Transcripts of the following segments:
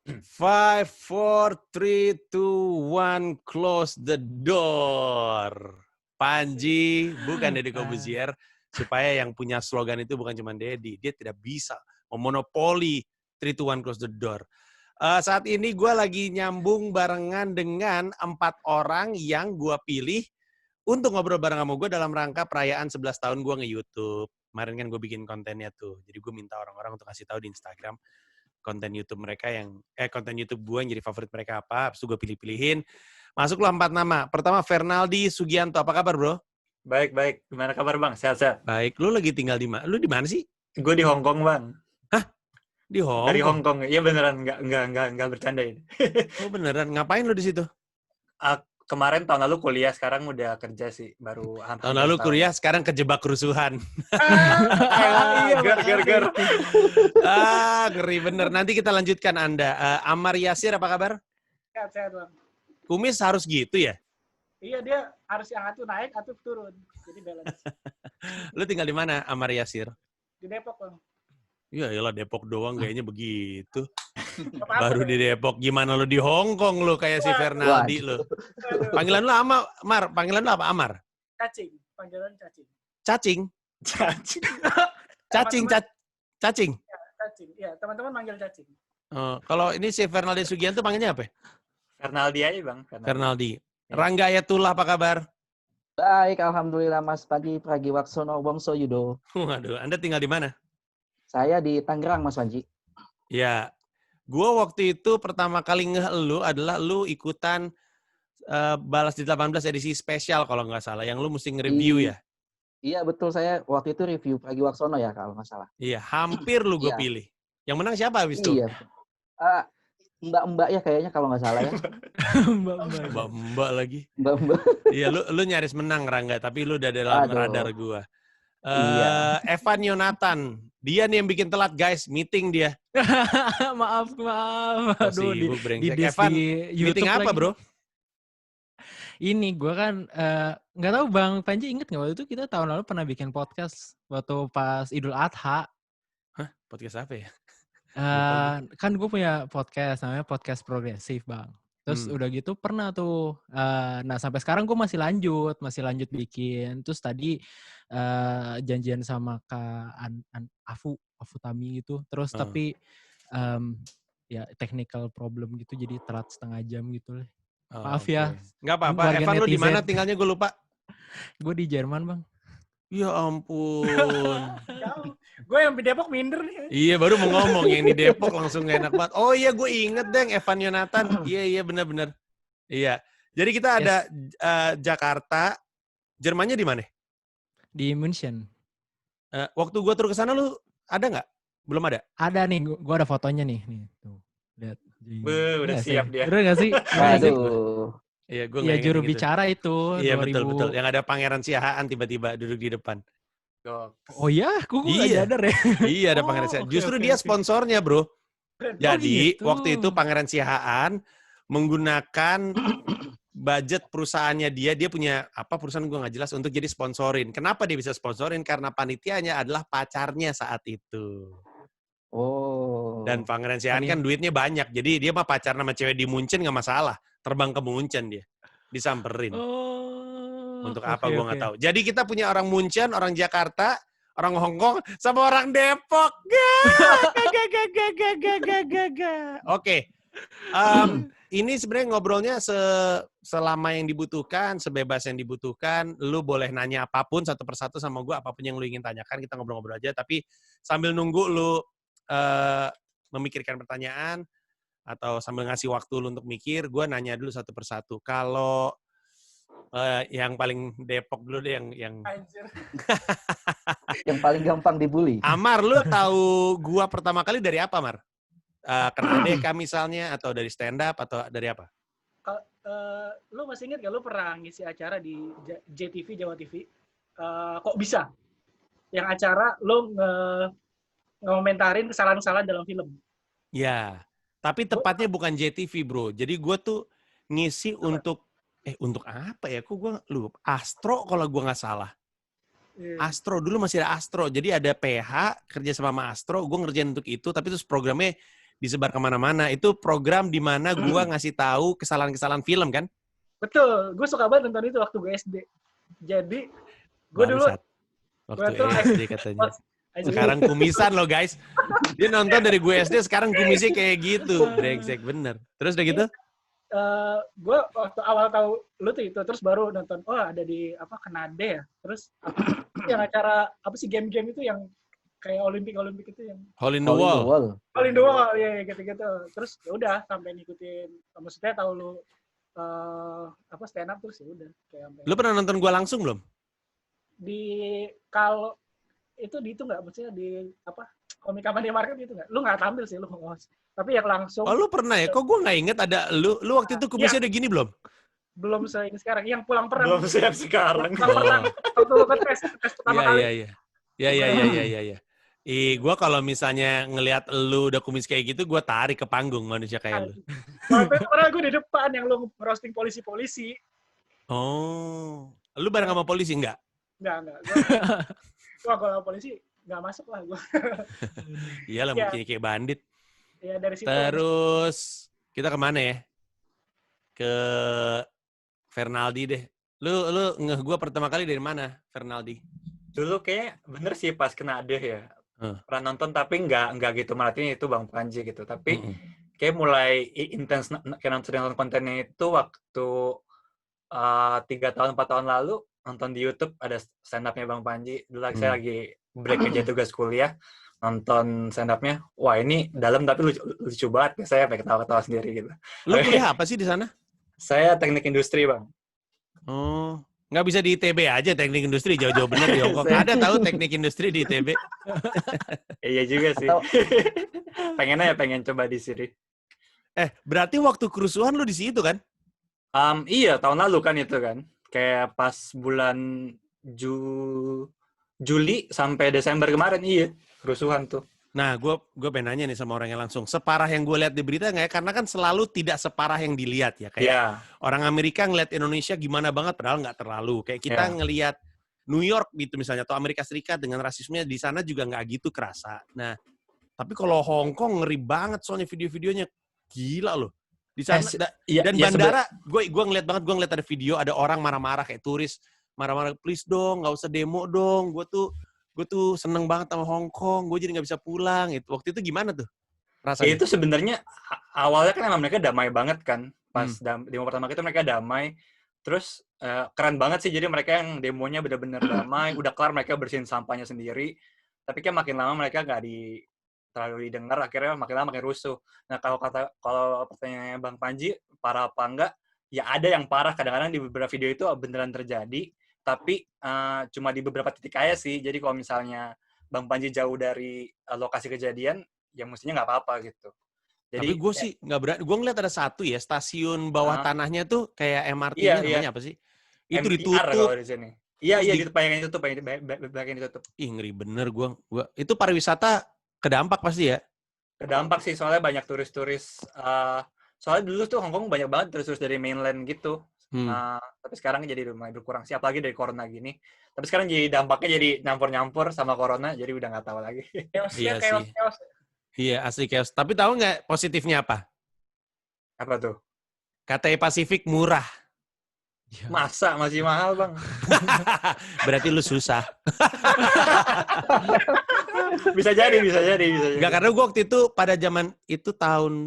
5, 4, 3, 2, 1, close the door. Panji, bukan Deddy Corbuzier, supaya yang punya slogan itu bukan cuma Deddy. Dia tidak bisa memonopoli 3, 2, 1, close the door. Saat ini gue lagi nyambung barengan dengan 4 orang yang gue pilih untuk ngobrol bareng sama gue dalam rangka perayaan 11 tahun gue nge-YouTube. Kemarin kan gue bikin kontennya tuh. Jadi gue minta orang-orang untuk kasih tahu di Instagram konten YouTube mereka konten YouTube gue yang jadi favorit mereka apa, habis itu gue pilih-pilihin. Masuklah 4 nama. Pertama Fernaldi Sugianto. Apa kabar, Bro? Baik. Gimana kabar, Bang? Sehat-sehat? Baik. Lu lagi tinggal di mana? Lu di mana sih? Gue di Hong Kong, Bang. Hah? Di Hong Dari Kong? Hong Kong. Iya beneran, nggak bercanda ini. Oh, beneran. Ngapain lu di situ? Kemarin tahun lalu kuliah, sekarang udah kerja sih, baru Tahun hampir lalu setahun. kuliah, sekarang kejebak kerusuhan. Iya, ger. Ngeri bener. Nanti kita lanjutkan Anda. Ammar Yasir, apa kabar? Sehat, Bang. Kumis harus gitu ya? Iya, dia harus yang atuh naik, atuh turun. Jadi balance. Lu tinggal di mana, Ammar Yasir? Di Depok, Bang. Iya, iyalah Depok doang kayaknya begitu. Apa-apa, Baru di Depok, gimana lu di Hong Kong lu kayak si Fernaldi lu. Aduh. Panggilan lu Amar, panggilan lu apa Amar? Cacing, panggilan cacing. Cacing? Cacing. Cacing. Iya, teman-teman manggil cacing. Kalau ini si Fernaldi Sugianto panggilnya apa? Fernaldi aja, Bang. Fernaldi. Rangga Ayatullah, apa kabar? Baik, alhamdulillah Mas Pragiwaksono Wongso Yudo. Waduh, Anda tinggal di mana? Saya di Tangerang, Mas Panji. Ya, gua waktu itu pertama kali ngeh lu adalah lu ikutan Balas di 18 edisi spesial kalau nggak salah, yang lu mesti nge-review ya? Iya, betul. Saya waktu itu review Pragiwaksono ya, kalau nggak salah. Iya, hampir lu gue pilih. Yang menang siapa habis itu? Iya. Mbak-mbak ya kayaknya kalau nggak salah ya. Mbak lagi. Mbak-mbak. Iya, lu nyaris menang Rangga, tapi lu udah dalam radar gua. Iya. Evan Yonatan, dia nih yang bikin telat guys, meeting dia. maaf. Aduh, di Evan, meeting apa lagi. Bro? Ini gue kan nggak tahu Bang Panji inget nggak waktu itu kita tahun lalu pernah bikin podcast waktu pas Idul Adha. Hah? Podcast apa ya? Kan gue punya podcast namanya Podcast Progresif Bang. Terus udah gitu pernah tuh, nah sampai sekarang gue masih lanjut bikin. Terus tadi janjian sama Kak Afu Tami gitu. Terus tapi ya technical problem gitu jadi telat setengah jam gitu. Maaf ya. Nggak apa-apa. Evan lu di mana tinggalnya gue lupa. Gue di Jerman Bang. Ya ampun. Gue yang di Depok minder nih. Iya, baru mau ngomong yang di Depok langsung gak enak banget. Oh iya, gue inget deh Evan Yonatan. Iya, benar-benar. Iya. Jadi kita ada Jakarta. Jermannya di mana? Di München. Waktu gue turun ke sana lu ada nggak? Belum ada? Ada nih, gue ada fotonya nih. Tuh, lihat. Udah siap dia. Udah nggak sih? Aduh. Iya, gue ya juru gitu. bicara itu. Iya, betul. Yang ada Pangeran Siahaan tiba-tiba duduk di depan. Oh iya? Gue nggak nyadar ya. Iya, ada Pangeran Siahaan. Justru dia sponsornya, bro. Jadi, waktu itu Pangeran Siahaan menggunakan budget perusahaannya dia punya perusahaan gue nggak jelas untuk jadi sponsorin. Kenapa dia bisa sponsorin? Karena panitianya adalah pacarnya saat itu. Oh. Dan Pangeran Siahaan kan duitnya banyak, jadi dia mah pacar sama cewek di Munchen nggak masalah. Terbang ke Munchen dia, disamperin. Untuk apa gue nggak tahu. Jadi kita punya orang Munchen, orang Jakarta, orang Hong Kong, sama orang Depok. Oke. Ini sebenarnya ngobrolnya selama yang dibutuhkan, sebebas yang dibutuhkan. Lu boleh nanya apapun satu persatu sama gue, apapun yang lu ingin tanyakan, kita ngobrol-ngobrol aja. Tapi sambil nunggu lu memikirkan pertanyaan, atau sambil ngasih waktu lu untuk mikir, gue nanya dulu satu persatu. Kalau yang paling Depok dulu deh, yang yang paling gampang dibully. Amar, lu tahu gua pertama kali dari apa, Mar? Kenal Deka misalnya, atau dari stand up, atau dari apa? Lu masih ingat gak lu pernah ngisi acara di JTV, Jawa TV? Kok bisa? Yang acara lu ngomentarin kesalahan-kesalahan dalam film. Ya, tapi tepatnya bukan JTV, bro. Jadi gue tuh ngisi untuk apa ya? Kok gue lupa. Astro kalau gue nggak salah. Astro, dulu masih ada Astro. Jadi ada PH, kerja sama Astro. Gue ngerjain untuk itu, tapi terus programnya disebar kemana-mana. Itu program di mana gua ngasih tahu kesalahan-kesalahan film kan? Betul, gue suka banget nonton itu waktu gue SD. Jadi gue dulu Bangsat. Waktu tuh- SD katanya. Aja. Sekarang kumisan loh guys. Dia nonton dari gue SD, sekarang kumisnya kayak gitu. Brengsek bener. Terus udah gitu? Gue waktu awal tahu lu tuh itu, terus baru nonton, oh ada di apa Kanade ya, terus yang acara apa sih game-game itu yang kayak Olimpik itu yang Hole in the All in the Wall. Wall. All in the Wall, ya gitu-gitu. Terus ya udah sampai ngikutin, maksudnya tahu lu apa stand up terus ya udah kayak sampai Lu pernah nonton gua langsung belum? di kalau itu di itu nggak, maksudnya di apa komik Mania Market itu nggak, lu nggak tampil sih lu, tapi yang langsung Oh lu pernah ya? Kok gua nggak inget ada lu waktu itu kumisnya udah gini belum? belum sering sekarang, yang pulang perang. Belum siap sekarang. Pulang perang waktu lu ke tes pertama kali. Iya. Gua kalau misalnya ngelihat lu udah kumis kayak gitu, gua tarik ke panggung manusia kayak lu. Waktu itu pernah gue di depan yang lu roasting polisi-polisi. Oh, lu bareng sama polisi nggak? Enggak. Wah, kalau polisi nggak masuk lah gue. Iyalah Iya. mungkin kayak bandit. Ya dari situ. Terus kita kemana ya? Ke Fernaldi deh. Lu ngeh gua pertama kali dari mana, Fernaldi? Dulu kayak bener sih pas kena Adeh ya. Pernah nonton tapi nggak gitu merhatiin itu Bang Panji gitu. Tapi kayak mulai intens kayak nonton kontennya itu waktu 3 tahun 4 tahun lalu nonton di YouTube ada stand up-nya Bang Panji. Dulu saya lagi break aja tugas kuliah, nonton stand up-nya. Wah, ini dalam tapi lucu banget. Saya pengen ketawa-ketawa sendiri gitu. Lu kuliah apa sih di sana? Saya teknik industri, Bang. Oh, nggak bisa di ITB aja teknik industri, jauh-jauh bener di Hongkong. Ada tahu teknik industri di ITB? Iya juga sih. Atau- pengen coba di sini. Berarti waktu kerusuhan lu di situ kan? Iya, tahun lalu kan itu kan. Kayak pas bulan Juli sampai Desember kemarin, iya, kerusuhan tuh. Nah, gue pengen nanya nih sama orangnya langsung. Separah yang gue lihat di berita nggak ya? Karena kan selalu tidak separah yang dilihat ya. Kayak Iya, orang Amerika ngeliat Indonesia gimana banget, padahal nggak terlalu. Kayak kita Ya. ngelihat New York gitu misalnya, atau Amerika Serikat dengan rasismenya di sana juga nggak gitu kerasa. Nah, tapi kalau Hong Kong ngeri banget soalnya video-videonya. Gila loh. Di sana, iya, dan iya, bandara, gue ngeliat banget, gue ngeliat ada video, ada orang marah-marah kayak turis. Marah-marah, please dong, nggak usah demo dong. Gue tuh seneng banget sama Hong Kong, gue jadi nggak bisa pulang. Gitu. Waktu itu gimana tuh rasanya? Itu sebenarnya awalnya kan emang mereka damai banget kan. Pas demo pertama itu mereka damai. Terus keren banget sih, jadi mereka yang demonya benar-benar damai, udah kelar mereka bersihin sampahnya sendiri. Tapi kan makin lama mereka nggak terlalu didengar, akhirnya makin lama makin rusuh. Nah, kalau pertanyaannya Bang Panji, parah apa enggak? Ya ada yang parah, kadang-kadang di beberapa video itu beneran terjadi, tapi cuma di beberapa titik aja sih. Jadi kalau misalnya Bang Panji jauh dari lokasi kejadian, ya mestinya nggak apa-apa gitu. Jadi, tapi gue sih nggak berani. Gue ngeliat ada satu ya, stasiun bawah tanahnya tuh kayak MRT-nya namanya apa sih? Itu MTR ditutup. kalau di sini. Iya, gitu, banyak yang ditutup. Ih, ngeri bener gue. Itu pariwisata kedampak pasti ya? Kedampak sih, soalnya banyak turis-turis. Soalnya dulu tuh Hong Kong banyak banget turis-turis dari mainland gitu. Tapi sekarang jadi mulai berkurang sih, apalagi dari corona gini. Tapi sekarang jadi dampaknya jadi nyampur-nyampur sama corona, jadi udah nggak tahu lagi. Chaos. Iya, asli chaos. Tapi tahu nggak positifnya apa? Apa tuh? KTI Pasifik murah. Masa masih mahal, Bang? Berarti lu susah. Bisa jadi. Enggak, karena gue waktu itu pada zaman itu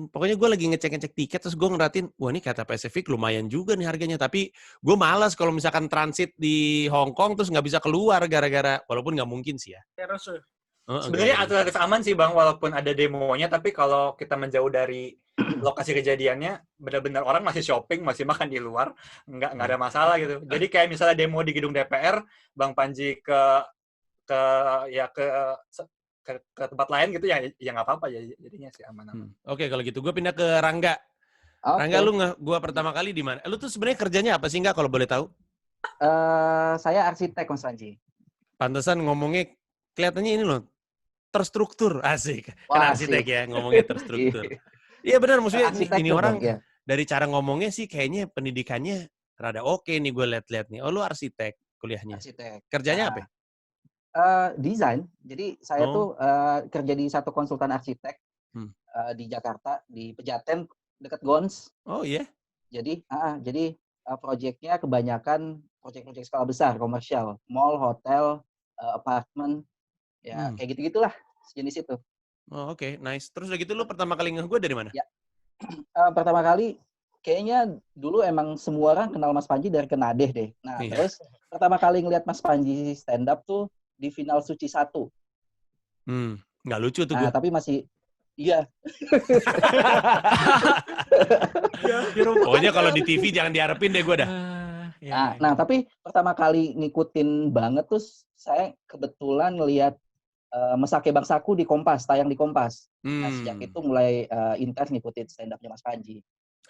pokoknya gue lagi ngecek tiket, terus gue ngeratin, wah ini KTI Pasifik lumayan juga nih harganya, tapi gue malas kalau misalkan transit di Hong Kong terus nggak bisa keluar gara-gara, walaupun nggak mungkin sih ya. Sebenarnya alternatif aman sih, Bang, walaupun ada demonya, tapi kalau kita menjauh dari lokasi kejadiannya, benar-benar orang masih shopping, masih makan di luar, nggak ada masalah gitu. Jadi kayak misalnya demo di gedung DPR, Bang Panji ke tempat lain gitu ya nggak apa-apa ya, jadinya sih aman-aman. Oke, kalau gitu gue pindah ke Rangga. Rangga, lu gue pertama kali di mana? Lu tuh sebenarnya kerjanya apa sih, nggak kalau boleh tahu? Saya arsitek, Mas Panji. Pantesan ngomongnya kelihatannya ini loh, terstruktur, asik. Wah, kan arsitek ya, ngomongnya terstruktur. Iya benar, maksudnya ini orang ya. dari cara ngomongnya sih kayaknya pendidikannya rada oke nih, gue lihat-lihat nih. Oh, lu arsitek kuliahnya. Arsitek. Kerjanya apa? Desain. Jadi saya tuh kerja di satu konsultan arsitek. di Jakarta, di Pejaten dekat Gons. Oh iya? Jadi proyeknya kebanyakan proyek-proyek skala besar, komersial, mall, hotel, apartemen, ya Hmm. kayak gitu-gitulah sejenis itu. Oh, oke, nice. Terus udah gitu lu pertama kali ngeh gue dari mana? Ya, pertama kali kayaknya dulu emang semua orang kenal Mas Panji dari Kenadeh deh. Nah, Iya. terus pertama kali ngeliat Mas Panji stand up tuh di final Suci 1. Nggak lucu tuh Nah, gue. tapi masih iya. Pokoknya kalau di TV jangan diharapin deh gue dah. Nah, tapi pertama kali ngikutin banget tuh saya kebetulan ngelihat Mesake Bangsaku di Kompas, tayang di Kompas. Nah, sejak itu mulai intens ngikutin stand up-nya Mas Panji.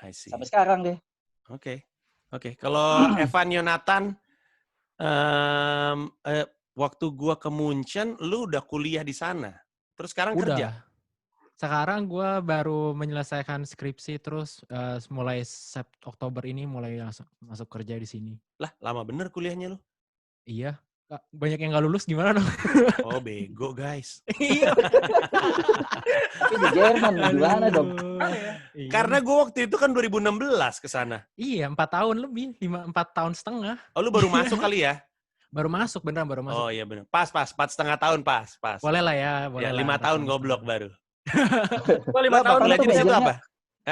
I see. Sampai sekarang deh. Oke. Kalau Evan Yonatan, waktu gua ke Munchen, lu udah kuliah di sana. Terus sekarang kerja? Sekarang gue baru menyelesaikan skripsi, terus mulai Oktober ini mulai masuk kerja di sini. Lah, lama bener kuliahnya lu. Iya. Banyak yang nggak lulus gimana dong? Oh, bego guys. Iya. Tapi di Jerman gimana dong? Iya. Karena gue waktu itu kan 2016 ke sana. Iya, 4 tahun lebih, 4 tahun setengah. Oh, lu baru masuk kali ya? Baru masuk, beneran baru masuk. Oh iya bener. Pas, 4,5 tahun pas. Boleh lah ya, boleh Ya, lah. 5 tahun goblok baru. Gua 5 tahun Kuliahnya di situ majornya- apa?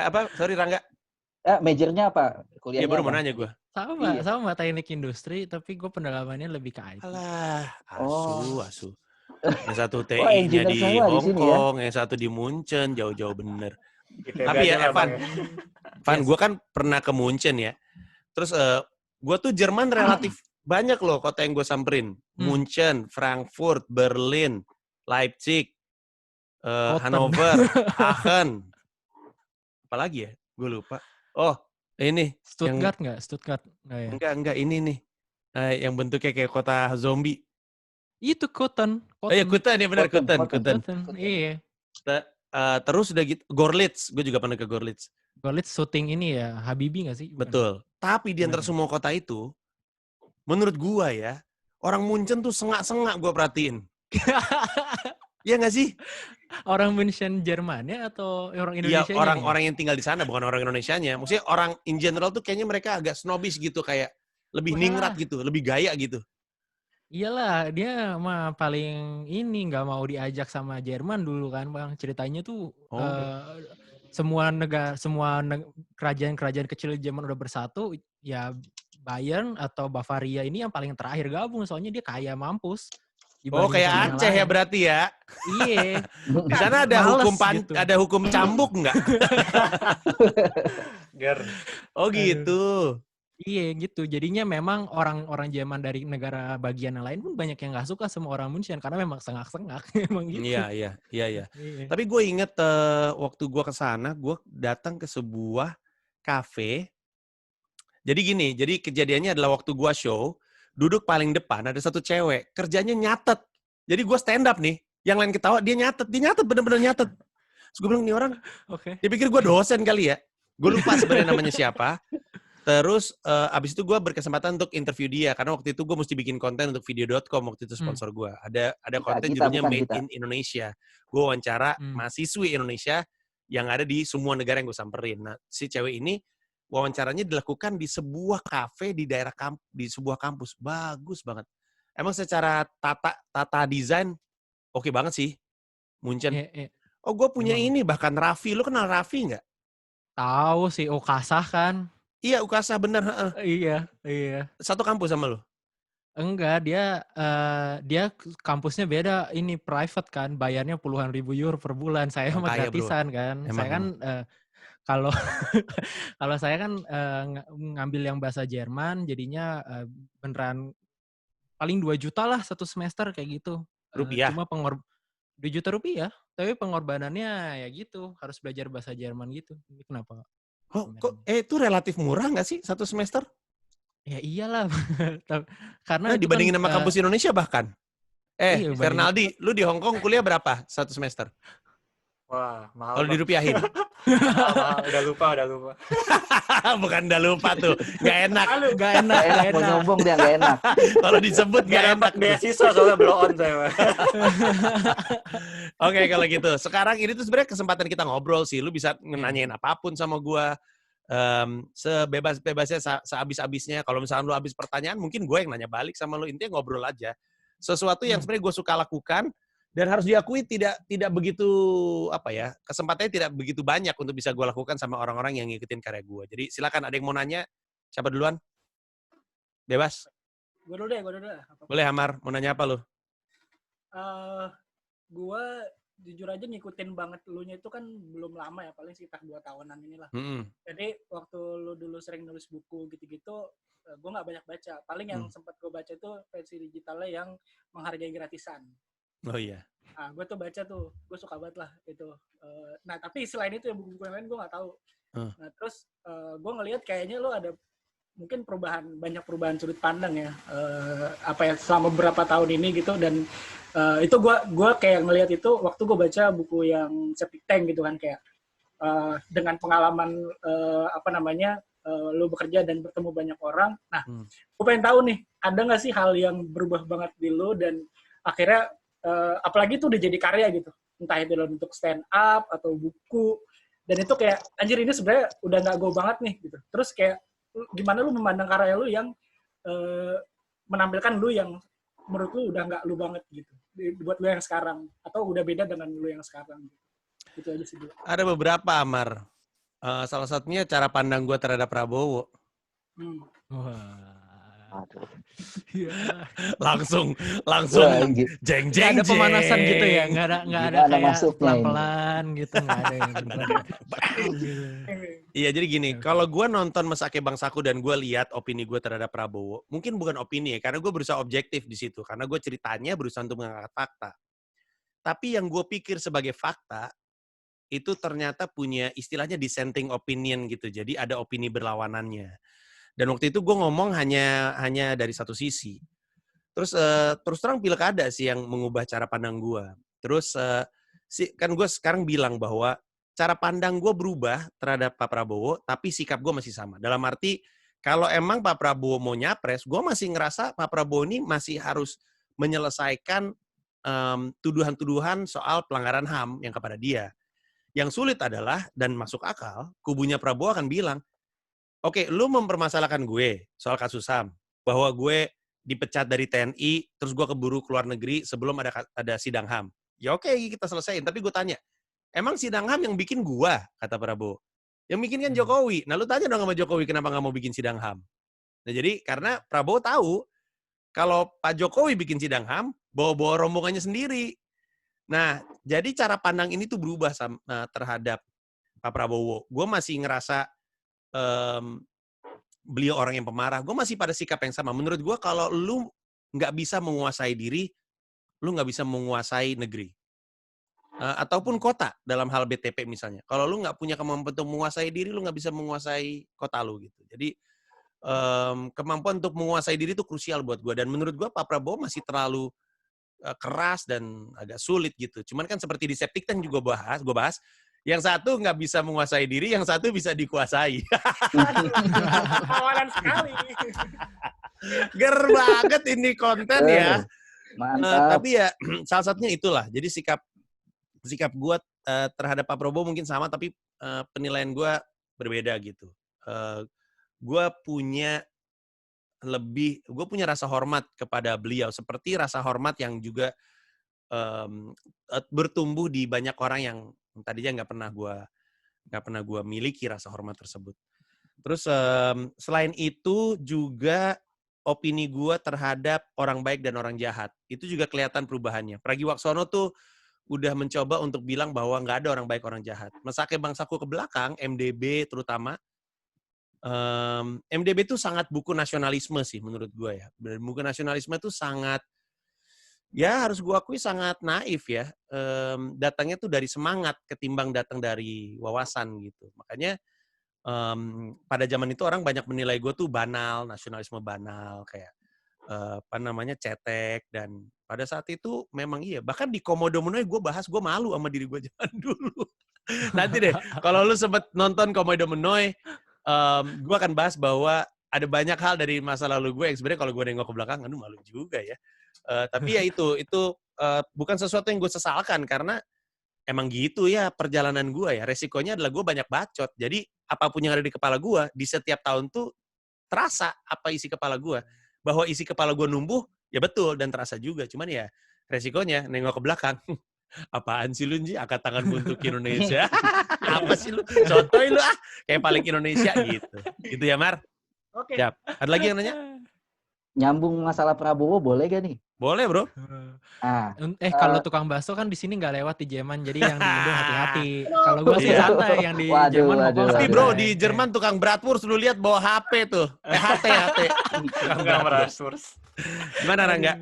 Apa? Sorry Rangga. Majornya apa? Kuliahnya Iya baru mau apa? nanya gue. Sama teknik industri, tapi gue pendalamannya lebih ke IT. Alah, Oh. asu. Yang satu Wah, TI-nya engineer di semua di Hong sini ya. Kong, yang satu di Munchen, jauh-jauh bener. ITB Tapi ya, aja lah, Evan. Bang, ya. Van, gue kan pernah ke Munchen ya. Terus gue tuh Jerman relatif banyak loh kota yang gue samperin. Munchen, Frankfurt, Berlin, Leipzig, Hannover, Aachen. Apalagi ya? Gue lupa. Oh, ini. Stuttgart nggak? Stuttgart nggak ya? Enggak, ini nih. Yang bentuknya kayak kota zombie. Itu Koten. Oh iya, Kuten ya benar, Kuten. Iya. Terus udah gitu, Gorlitz. Gue juga pernah ke Gorlitz. Gorlitz syuting ini ya, Habibie nggak sih? Bukan? Betul. Tapi di antara semua kota itu, menurut gua ya, orang Munchen tuh sengak-sengak gua perhatiin. Iya nggak sih? Orang München Jermannya atau orang Iya, Indonesia? orang-orang yang tinggal di sana, bukan orang Indonesianya. Maksudnya orang in general tuh kayaknya mereka agak snobis gitu, kayak lebih ningrat gitu, lebih gaya gitu. Iyalah, dia mah paling ini nggak mau diajak sama Jerman dulu kan, Bang. Ceritanya tuh semua kerajaan-kerajaan kecil Jerman udah bersatu, ya Bayern atau Bavaria ini yang paling terakhir gabung, soalnya dia kaya mampus. Oh, kayak Aceh ya berarti ya? Iya. Di sana ada Males ada hukum cambuk nggak? Oh gitu. Iya gitu. Jadinya memang orang-orang Jerman dari negara bagian yang lain pun banyak yang nggak suka sama orang München karena memang sengak-sengak emang gitu. Iya. Tapi gue inget waktu gue ke sana, gue datang ke sebuah kafe. Jadi gini, jadi kejadiannya adalah waktu gue show, duduk paling depan ada satu cewek, kerjanya nyatet. Jadi gue stand up nih, yang lain ketawa, dia nyatet bener-bener nyatet. Terus gue bilang, nih orang, dia pikir gue dosen kali ya. Gue lupa sebenarnya namanya siapa. Terus abis itu gue berkesempatan untuk interview dia, karena waktu itu gue mesti bikin konten untuk video.com, waktu itu sponsor gue. Ada konten judulnya Made in Indonesia. Gue wawancara mahasiswi Indonesia yang ada di semua negara yang gue samperin. Nah, si cewek ini, wawancaranya dilakukan di sebuah kafe di daerah di sebuah kampus. Bagus banget. Emang secara tata desain oke banget sih. Munchen. Oh, gue punya ini bahkan Raffi. Lu kenal Raffi nggak? Tahu sih, Ukasah kan? Iya, Ukasah bener. Iya. Satu kampus sama lu? Enggak, dia kampusnya beda. Ini private kan, bayarnya puluhan ribu euro per bulan. Saya mah gratisan kan. Saya kan kalau saya kan ngambil yang bahasa Jerman, jadinya beneran paling 2 juta lah satu semester kayak gitu. Rupiah? Cuma 2 juta rupiah, tapi pengorbanannya ya gitu, harus belajar bahasa Jerman gitu. Ini kenapa? Oh, kok itu relatif murah nggak sih satu semester? Ya iyalah, karena dibandingin sama kampus Indonesia bahkan. Iya, Fernaldi, lu di Hong Kong kuliah berapa satu semester? Wah, mahal Kalau Bang. dirupiahin. Mahal. Udah lupa. Bukan udah lupa tuh. Nggak enak. Gak enak, Nggak enak, mau nyombong dia nggak enak. Kalau disebut nggak Gak enak. dapat beasiswa soalnya blow on saya. Bang. Oke, kalau gitu. Sekarang ini tuh sebenarnya kesempatan kita ngobrol sih. Lu bisa nanyain apapun sama gua. Sebebas-bebasnya, sehabis-habisnya. Kalau misalnya lu habis pertanyaan, mungkin gue yang nanya balik sama lu. Intinya ngobrol aja. Sesuatu yang sebenarnya gue suka lakukan dan harus diakui tidak begitu kesempatannya tidak begitu banyak untuk bisa gue lakukan sama orang-orang yang ngikutin karya gue. Jadi silakan, ada yang mau nanya? Siapa duluan? Bebas. Gue dulu deh. Apa-apa. Boleh, Amar. Mau nanya apa lu? Gue jujur aja ngikutin banget lunya itu kan belum lama ya, paling sekitar 2 tahunan inilah. Jadi waktu lu dulu sering nulis buku gitu-gitu, gue nggak banyak baca. Paling yang sempat gue baca itu versi digitalnya yang menghargai gratisan. Oh iya. Nah, gue tuh baca tuh, gue suka banget lah itu. Nah, tapi selain itu yang buku-buku yang lain gue nggak tahu. Nah, terus gue ngelihat kayaknya lo ada mungkin banyak perubahan sudut pandang ya, selama beberapa tahun ini gitu. Dan itu gue kayak ngelihat itu waktu gue baca buku yang Septic Tank gitu kan, kayak dengan pengalaman lo bekerja dan bertemu banyak orang. Nah, gue pengen tahu nih, ada nggak sih hal yang berubah banget di lo dan akhirnya apalagi itu udah jadi karya gitu, entah itu dalam bentuk stand up atau buku, dan itu kayak anjir ini sebenarnya udah nggak go banget nih gitu. Terus kayak gimana lu memandang karya lu yang menampilkan lu yang menurut lu udah nggak lu banget gitu buat lu yang sekarang, atau udah beda dengan lu yang sekarang gitu. Itu aja sih dulu. Ada beberapa, Amar. Salah satunya cara pandang gue terhadap Prabowo. Wah. Aduh. langsung Wah, jeng Nggak ada pemanasan gitu ya, nggak ada Gimana kayak masuknya ini? pelan-pelan gitu, nggak ada yang gitu. Iya, jadi gini, kalau gue nonton Mesake Bangsaku dan gue lihat opini gue terhadap Prabowo, mungkin bukan opini ya, karena gue berusaha objektif di situ, karena gue ceritanya berusaha untuk mengangkat fakta. Tapi yang gue pikir sebagai fakta, itu ternyata punya istilahnya dissenting opinion gitu, jadi ada opini berlawanannya. Dan waktu itu gue ngomong hanya dari satu sisi. Terus terang pilkada sih yang mengubah cara pandang gue. Terus kan gue sekarang bilang bahwa cara pandang gue berubah terhadap Pak Prabowo, tapi sikap gue masih sama. Dalam arti, kalau emang Pak Prabowo mau nyapres, gue masih ngerasa Pak Prabowo ini masih harus menyelesaikan tuduhan-tuduhan soal pelanggaran HAM yang kepada dia. Yang sulit adalah, dan masuk akal, kubunya Prabowo akan bilang, oke, lu mempermasalahkan gue soal kasus HAM, bahwa gue dipecat dari TNI, terus gue keburu keluar negeri sebelum ada sidang HAM. Ya oke, kita selesaiin. Tapi gue tanya, emang sidang HAM yang bikin gue, kata Prabowo. Yang bikin kan Jokowi. Nah, lu tanya dong sama Jokowi kenapa nggak mau bikin sidang HAM. Nah, jadi karena Prabowo tahu, kalau Pak Jokowi bikin sidang HAM, bawa-bawa rombongannya sendiri. Nah, jadi cara pandang ini tuh berubah terhadap Pak Prabowo. Gue masih ngerasa beliau orang yang pemarah. Gue masih pada sikap yang sama. Menurut gue kalau lu nggak bisa menguasai diri, lu nggak bisa menguasai negeri. Ataupun kota dalam hal BTP misalnya. Kalau lu nggak punya kemampuan untuk menguasai diri, lu nggak bisa menguasai kota lu gitu. Jadi kemampuan untuk menguasai diri itu krusial buat gue. Dan menurut gue Pak Prabowo masih terlalu keras dan agak sulit gitu. Cuman kan seperti di Septic Tank juga gue bahas, yang satu nggak bisa menguasai diri, yang satu bisa dikuasai. Kawalan sekali. Ger banget ini konten ya. Mantap. Tapi ya salah satunya itulah. Jadi sikap gue terhadap Pak Prabowo mungkin sama, tapi penilaian gue berbeda gitu. Gue punya rasa hormat kepada beliau, seperti rasa hormat yang juga bertumbuh di banyak orang yang tadinya nggak pernah gue miliki rasa hormat tersebut. Terus selain itu juga opini gue terhadap orang baik dan orang jahat itu juga kelihatan perubahannya. Pragiwaksono tuh udah mencoba untuk bilang bahwa nggak ada orang baik orang jahat. Mesake Bangsaku ke belakang, MDB terutama, MDB itu sangat buku nasionalisme sih menurut gue ya. Buku nasionalisme itu sangat, ya harus gue akui sangat naif ya. Datangnya tuh dari semangat ketimbang datang dari wawasan gitu. Makanya pada zaman itu orang banyak menilai gue tuh banal, nasionalisme banal, kayak cetek, dan pada saat itu memang iya. Bahkan di Komodo Menoi gue bahas, gue malu sama diri gue zaman dulu. Nanti deh, kalau lu sempet nonton Komodo Menoi, gue akan bahas bahwa ada banyak hal dari masa lalu gue yang sebenarnya kalau gue nengok ke belakang, aduh malu juga ya. Tapi ya itu bukan sesuatu yang gue sesalkan, karena emang gitu ya perjalanan gue ya. Resikonya adalah gue banyak bacot. Jadi apapun yang ada di kepala gue, di setiap tahun tuh terasa apa isi kepala gue. Bahwa isi kepala gue numbuh, ya betul, dan terasa juga. Cuman ya resikonya nengok ke belakang. Apaan sih lu, Nji? Angkat tanganmu untuk Indonesia. Apa sih lu? Contohin lu ah. Kayak paling Indonesia gitu. Gitu ya, Mar? Oke. Siap. Ada lagi yang nanya? Nyambung masalah Prabowo boleh gak nih? Boleh, bro. Ah, Kalau tukang bakso kan di sini nggak lewat di Jerman, jadi yang di Indo hati-hati. Kalau gue sih Iya. santai, yang di Waduh, Jerman waduh, ngomong Tapi waduh. bro, santai. di Jerman tukang bratwurst lu lihat bawa HP tuh. HT. Enggak merasa. Gimana, Rangga?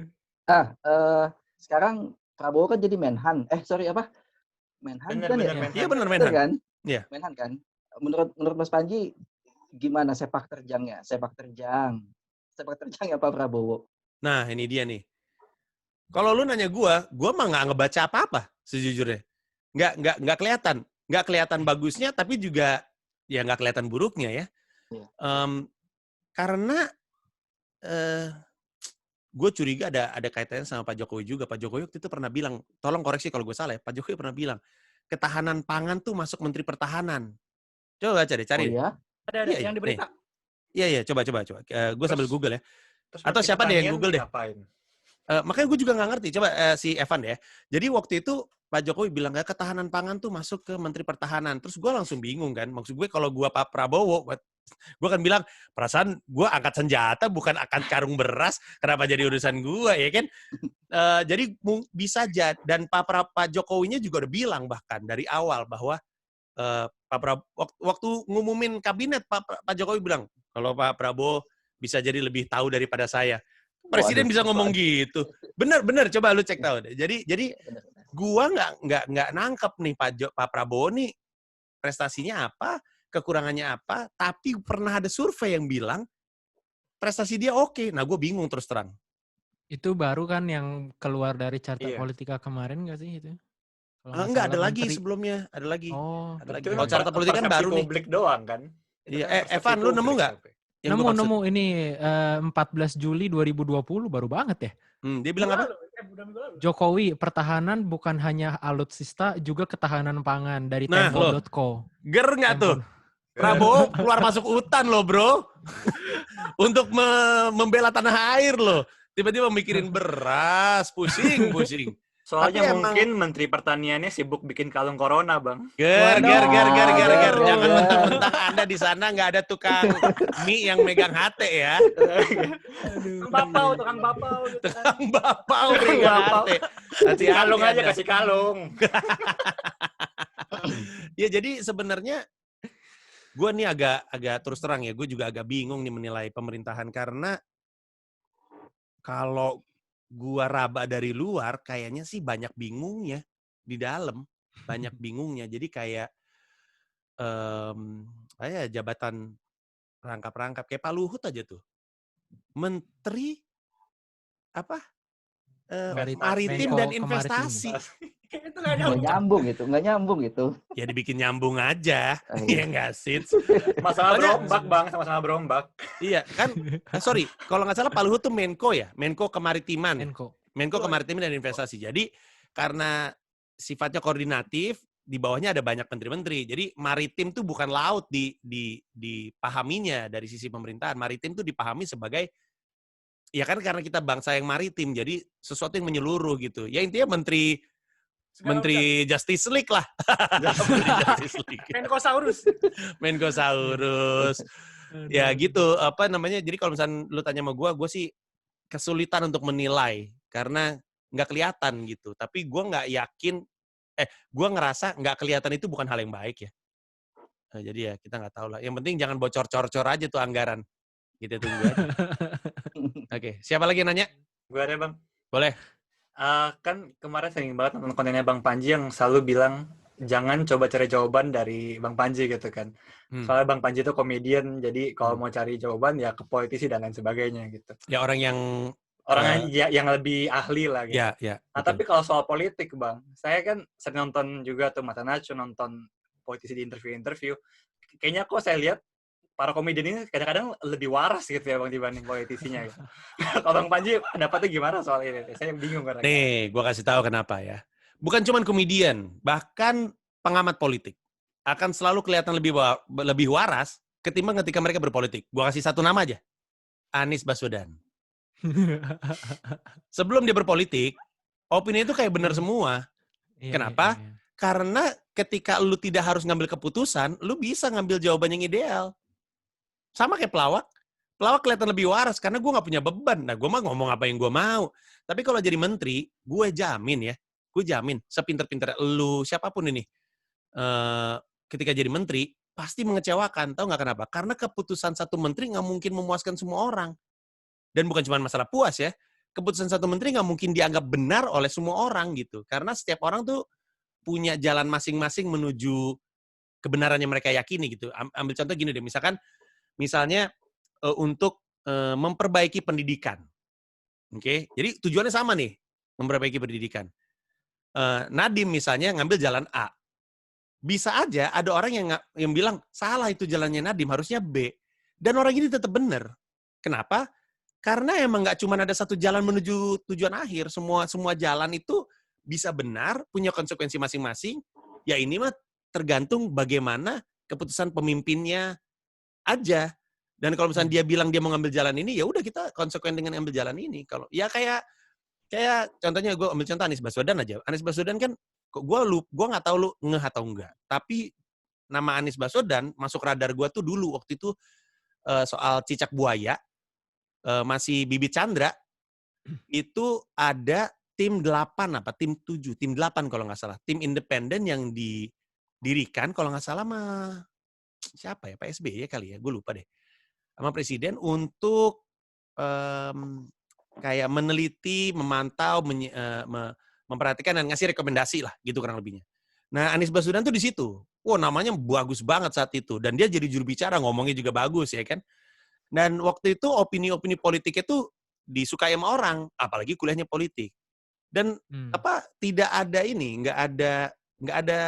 Sekarang Prabowo kan jadi Menhan. Sorry apa? Menhan Bener, kan bener, ya? Menhan. Iya bener, Bener Menhan. kan? Iya. Menhan kan? Menurut Mas Panji, gimana sepak terjangnya Pak Prabowo? Nah, ini dia nih. Kalau lu nanya gua mah nggak ngebaca apa-apa sejujurnya. Nggak kelihatan. Nggak kelihatan bagusnya, tapi juga ya nggak kelihatan buruknya ya. Iya. Karena gue curiga ada kaitannya sama Pak Jokowi juga. Pak Jokowi waktu itu pernah bilang, tolong koreksi kalau gue salah ya, Pak Jokowi pernah bilang, ketahanan pangan tuh masuk Menteri Pertahanan. Coba baca deh, cari. Oh ya? Ada Iya, yang di berita. Iya, coba. Gue sambil Google ya. Terus Atau siapa deh yang Google deh? Ngapain? Makanya gue juga nggak ngerti. Coba si Evan ya. Jadi waktu itu Pak Jokowi bilang ketahanan pangan tuh masuk ke Menteri Pertahanan. Terus gue langsung bingung kan. Maksud gue kalau gue Pak Prabowo, gue kan bilang, perasaan gue angkat senjata bukan angkat karung beras. Kenapa jadi urusan gue ya kan? Jadi bisa jadi. Dan Pak Jokowinya juga udah bilang bahkan dari awal bahwa waktu ngumumin kabinet Pak Jokowi bilang, kalau Pak Prabowo bisa jadi lebih tahu daripada saya. Presiden bisa ngomong gitu. Bener, coba lu cek tahu deh. Jadi gua nggak nangkep nih Pak Prabowo nih prestasinya apa, kekurangannya apa, tapi pernah ada survei yang bilang prestasi dia oke. Nah, gue bingung terus terang. Itu baru kan yang keluar dari Carta Iya. Politika kemarin nggak sih itu? Enggak, ada lagi sebelumnya, ada lagi. Oh, Ada lagi. Itu Kalau Carta Politika kan baru nih. publik doang kan? Itu Iya, kan persepsi Evan, lu nemu publik, nggak? tapi. Yang gua maksud? nemu ini 14 Juli 2020 baru banget ya. Dia bilang apa? Jokowi, pertahanan bukan hanya alutsista, juga ketahanan pangan dari Nah, Tempo.co. Ger nggak tuh? Prabowo keluar masuk hutan loh, bro. Untuk membela tanah air loh. Tiba-tiba mikirin beras, pusing. Soalnya Tapi mungkin Menteri Pertaniannya sibuk bikin kalung corona, Bang. Ger. Ger. Jangan mentang-mentang Anda di sana nggak ada tukang mie yang megang HT ya. Tukang bapau. Tukang bapau megang HT. Kasih kalung aja, kasih kalung. Ya jadi sebenarnya gue nih agak terus terang ya, gue juga agak bingung nih menilai pemerintahan, karena kalau gue raba dari luar kayaknya sih banyak bingungnya di dalam, banyak bingungnya. Jadi kayak jabatan rangkap-rangkap kayak Pak Luhut aja tuh, Menteri apa? Maritim dan Investasi. Itu nggak Nggak nyambung gitu. Ya dibikin nyambung aja, ya nggak sih? Sama-sama berombak, Bang. Sama-sama berombak. Iya, kan? Sorry, kalau nggak salah Pak Luhut tuh Menko ya? Menko Kemaritiman. Menko Kemaritiman dan Investasi. Jadi, karena sifatnya koordinatif, di bawahnya ada banyak menteri-menteri. Jadi, maritim tuh bukan laut dipahaminya dari sisi pemerintahan. Maritim tuh dipahami sebagai, ya kan karena kita bangsa yang maritim, jadi sesuatu yang menyeluruh gitu. Ya intinya Menteri Justice League lah. Menkosaurus. Ya gitu, jadi kalau misalnya lu tanya sama gue sih kesulitan untuk menilai karena nggak kelihatan gitu. Tapi gue nggak yakin, gue ngerasa nggak kelihatan itu bukan hal yang baik ya. Nah, jadi ya kita nggak tahu lah. Yang penting jangan bocor-cor aja tuh anggaran. Kita tunggu aja. Oke, siapa lagi yang nanya? Gue ada, Bang. Boleh. Kan kemarin sering banget nonton kontennya Bang Panji yang selalu bilang jangan coba cari jawaban dari Bang Panji gitu kan. Soalnya Bang Panji itu komedian, jadi kalau mau cari jawaban ya ke politisi dan lain sebagainya gitu. Ya orang yang Orang yang lebih ahli lah gitu. ya. Nah, tapi kalau soal politik, Bang, saya kan sering nonton juga tuh Mata Najwa, nonton politisi di interview. Kayaknya kok saya lihat para komedian ini kadang-kadang lebih waras gitu ya, Bang, dibanding politisinya. Gitu. Kalau Bang Panji dapatnya gimana soal ini? Saya bingung karena. Nih, gue kasih tahu kenapa ya. Bukan cuma komedian, bahkan pengamat politik akan selalu kelihatan lebih waras ketimbang ketika mereka berpolitik. Gue kasih satu nama aja, Anies Baswedan. Sebelum dia berpolitik, opini itu kayak benar semua. Kenapa? Karena ketika lu tidak harus ngambil keputusan, lu bisa ngambil jawaban yang ideal. Sama kayak pelawak. Pelawak kelihatan lebih waras karena gue nggak punya beban. Nah, gue mah ngomong apa yang gue mau. Tapi kalau jadi menteri, gue jamin, sepinter-pinter lu, siapapun ini, ketika jadi menteri, pasti mengecewakan. Tahu nggak kenapa? Karena keputusan satu menteri nggak mungkin memuaskan semua orang. Dan bukan cuma masalah puas ya. Keputusan satu menteri nggak mungkin dianggap benar oleh semua orang gitu. Karena setiap orang tuh punya jalan masing-masing menuju kebenaran yang mereka yakini gitu. Ambil contoh gini deh, misalnya untuk memperbaiki pendidikan. Oke, jadi tujuannya sama nih, memperbaiki pendidikan. Nadiem misalnya ngambil jalan A. Bisa aja ada orang yang bilang, salah itu jalannya Nadiem, harusnya B. Dan orang ini tetap benar. Kenapa? Karena emang nggak cuma ada satu jalan menuju tujuan akhir. Semua jalan itu bisa benar, punya konsekuensi masing-masing. Ya ini mah tergantung bagaimana keputusan pemimpinnya aja. Dan kalau misalnya dia bilang dia mau ngambil jalan ini, ya udah kita konsekuen dengan ngambil jalan ini. Kalau ya kayak contohnya gue ambil contoh Anies Baswedan aja. Anies Baswedan kan gue nggak tahu lu ngeh atau enggak. Tapi nama Anies Baswedan masuk radar gue tuh dulu waktu itu soal cicak buaya masih Bibit Chandra itu ada tim 8 tim 7, tim 8 kalau nggak salah. Tim independen yang didirikan kalau nggak salah sama siapa ya, Pak SBY kali ya, gue lupa deh. Sama presiden untuk kayak meneliti, memantau, memperhatikan dan ngasih rekomendasi lah gitu kurang lebihnya. Nah, Anies Baswedan tuh di situ. Wah, namanya bagus banget saat itu dan dia jadi juru bicara, ngomongnya juga bagus ya kan. Dan waktu itu opini-opini politik itu disukai sama orang, apalagi kuliahnya politik. Dan tidak ada nggak ada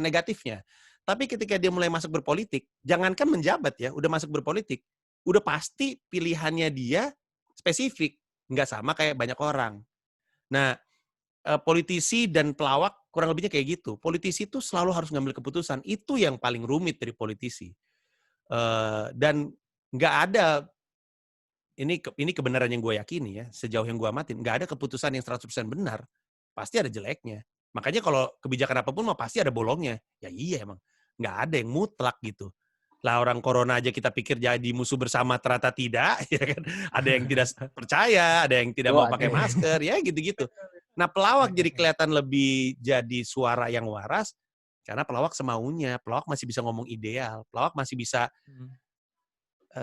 negatifnya. Tapi ketika dia mulai masuk berpolitik, jangankan menjabat ya, udah masuk berpolitik, udah pasti pilihannya dia spesifik, nggak sama kayak banyak orang. Nah, politisi dan pelawak kurang lebihnya kayak gitu. Politisi itu selalu harus ngambil keputusan. Itu yang paling rumit dari politisi. Dan nggak ada, ini kebenaran yang gue yakini ya, sejauh yang gue amatin, nggak ada keputusan yang 100% benar. Pasti ada jeleknya. Makanya kalau kebijakan apapun mah pasti ada bolongnya. Ya iya emang. Nggak ada yang mutlak gitu. Lah orang corona aja kita pikir jadi musuh bersama, ternyata tidak. Ya kan? Ada yang tidak percaya, ada yang tidak mau pakai masker, ya gitu-gitu. Nah pelawak jadi kelihatan lebih jadi suara yang waras, karena pelawak semaunya. Pelawak masih bisa ngomong ideal. Pelawak masih bisa...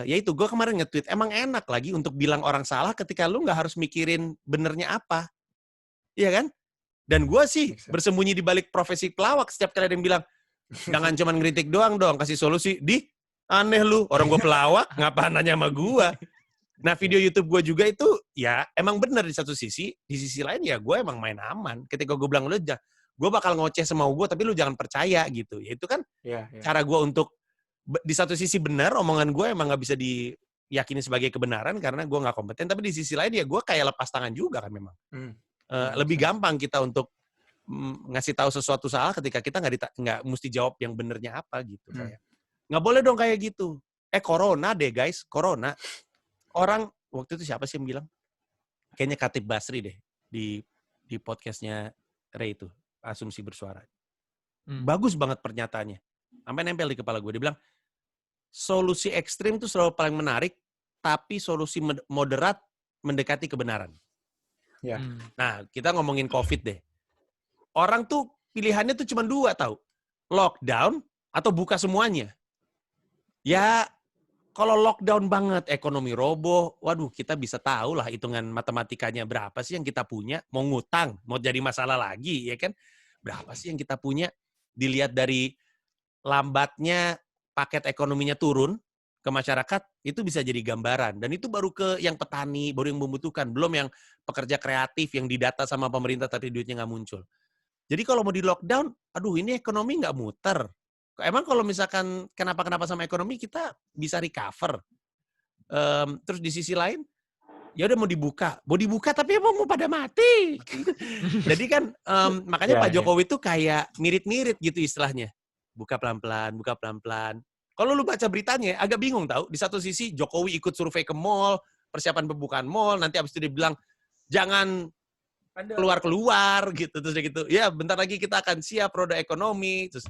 ya itu, gue kemarin nge-tweet, emang enak lagi untuk bilang orang salah ketika lu nggak harus mikirin benernya apa. Iya kan? Dan gue sih bersembunyi di balik profesi pelawak. Setiap kali ada yang bilang, jangan cuma ngeritik doang dong, kasih solusi. Aneh lu, orang gue pelawak, ngapa nanya sama gue? Nah video YouTube gue juga itu, ya emang bener di satu sisi. Di sisi lain ya gue emang main aman. Ketika gue bilang, gue bakal ngoceh sama gue, tapi lu jangan percaya gitu. Ya itu kan cara gue untuk, di satu sisi benar, omongan gue emang nggak bisa diyakini sebagai kebenaran karena gue nggak kompeten. Tapi di sisi lain ya gue kayak lepas tangan juga kan memang. Lebih gampang kita untuk ngasih tahu sesuatu salah ketika kita nggak mesti jawab yang benernya apa gitu. Kayak nggak boleh dong kayak gitu. Corona deh guys, corona. Orang waktu itu siapa sih yang bilang? Kayaknya Khatib Basri deh di podcastnya Ray itu, Asumsi Bersuara. Bagus banget pernyataannya. Sampai nempel di kepala gue. Dia bilang, solusi ekstrim itu selalu paling menarik, tapi solusi moderat mendekati kebenaran. Ya. Nah, kita ngomongin COVID deh. Orang tuh pilihannya tuh cuma 2 tahu. Lockdown atau buka semuanya. Ya, kalau lockdown banget, ekonomi roboh, waduh kita bisa tahu lah hitungan matematikanya berapa sih yang kita punya. Mau ngutang, mau jadi masalah lagi, ya kan? Berapa sih yang kita punya? dilihat dari lambatnya paket ekonominya turun ke masyarakat, itu bisa jadi gambaran. Dan itu baru ke yang petani, baru yang membutuhkan. Belum yang pekerja kreatif yang didata sama pemerintah tapi duitnya nggak muncul. Jadi kalau mau di lockdown, aduh ini ekonomi nggak muter. Emang kalau misalkan kenapa-kenapa sama ekonomi, kita bisa recover. Terus di sisi lain, ya udah mau dibuka tapi emang mau pada mati. Jadi kan makanya Pak Jokowi tuh kayak mirip-mirip gitu istilahnya. Buka pelan-pelan. Kalau lu baca beritanya agak bingung tahu. Di satu sisi Jokowi ikut survei ke mall, persiapan pembukaan mall, nanti abis itu dia bilang jangan keluar gitu, terus dia gitu. Ya bentar lagi kita akan siap roda ekonomi, terus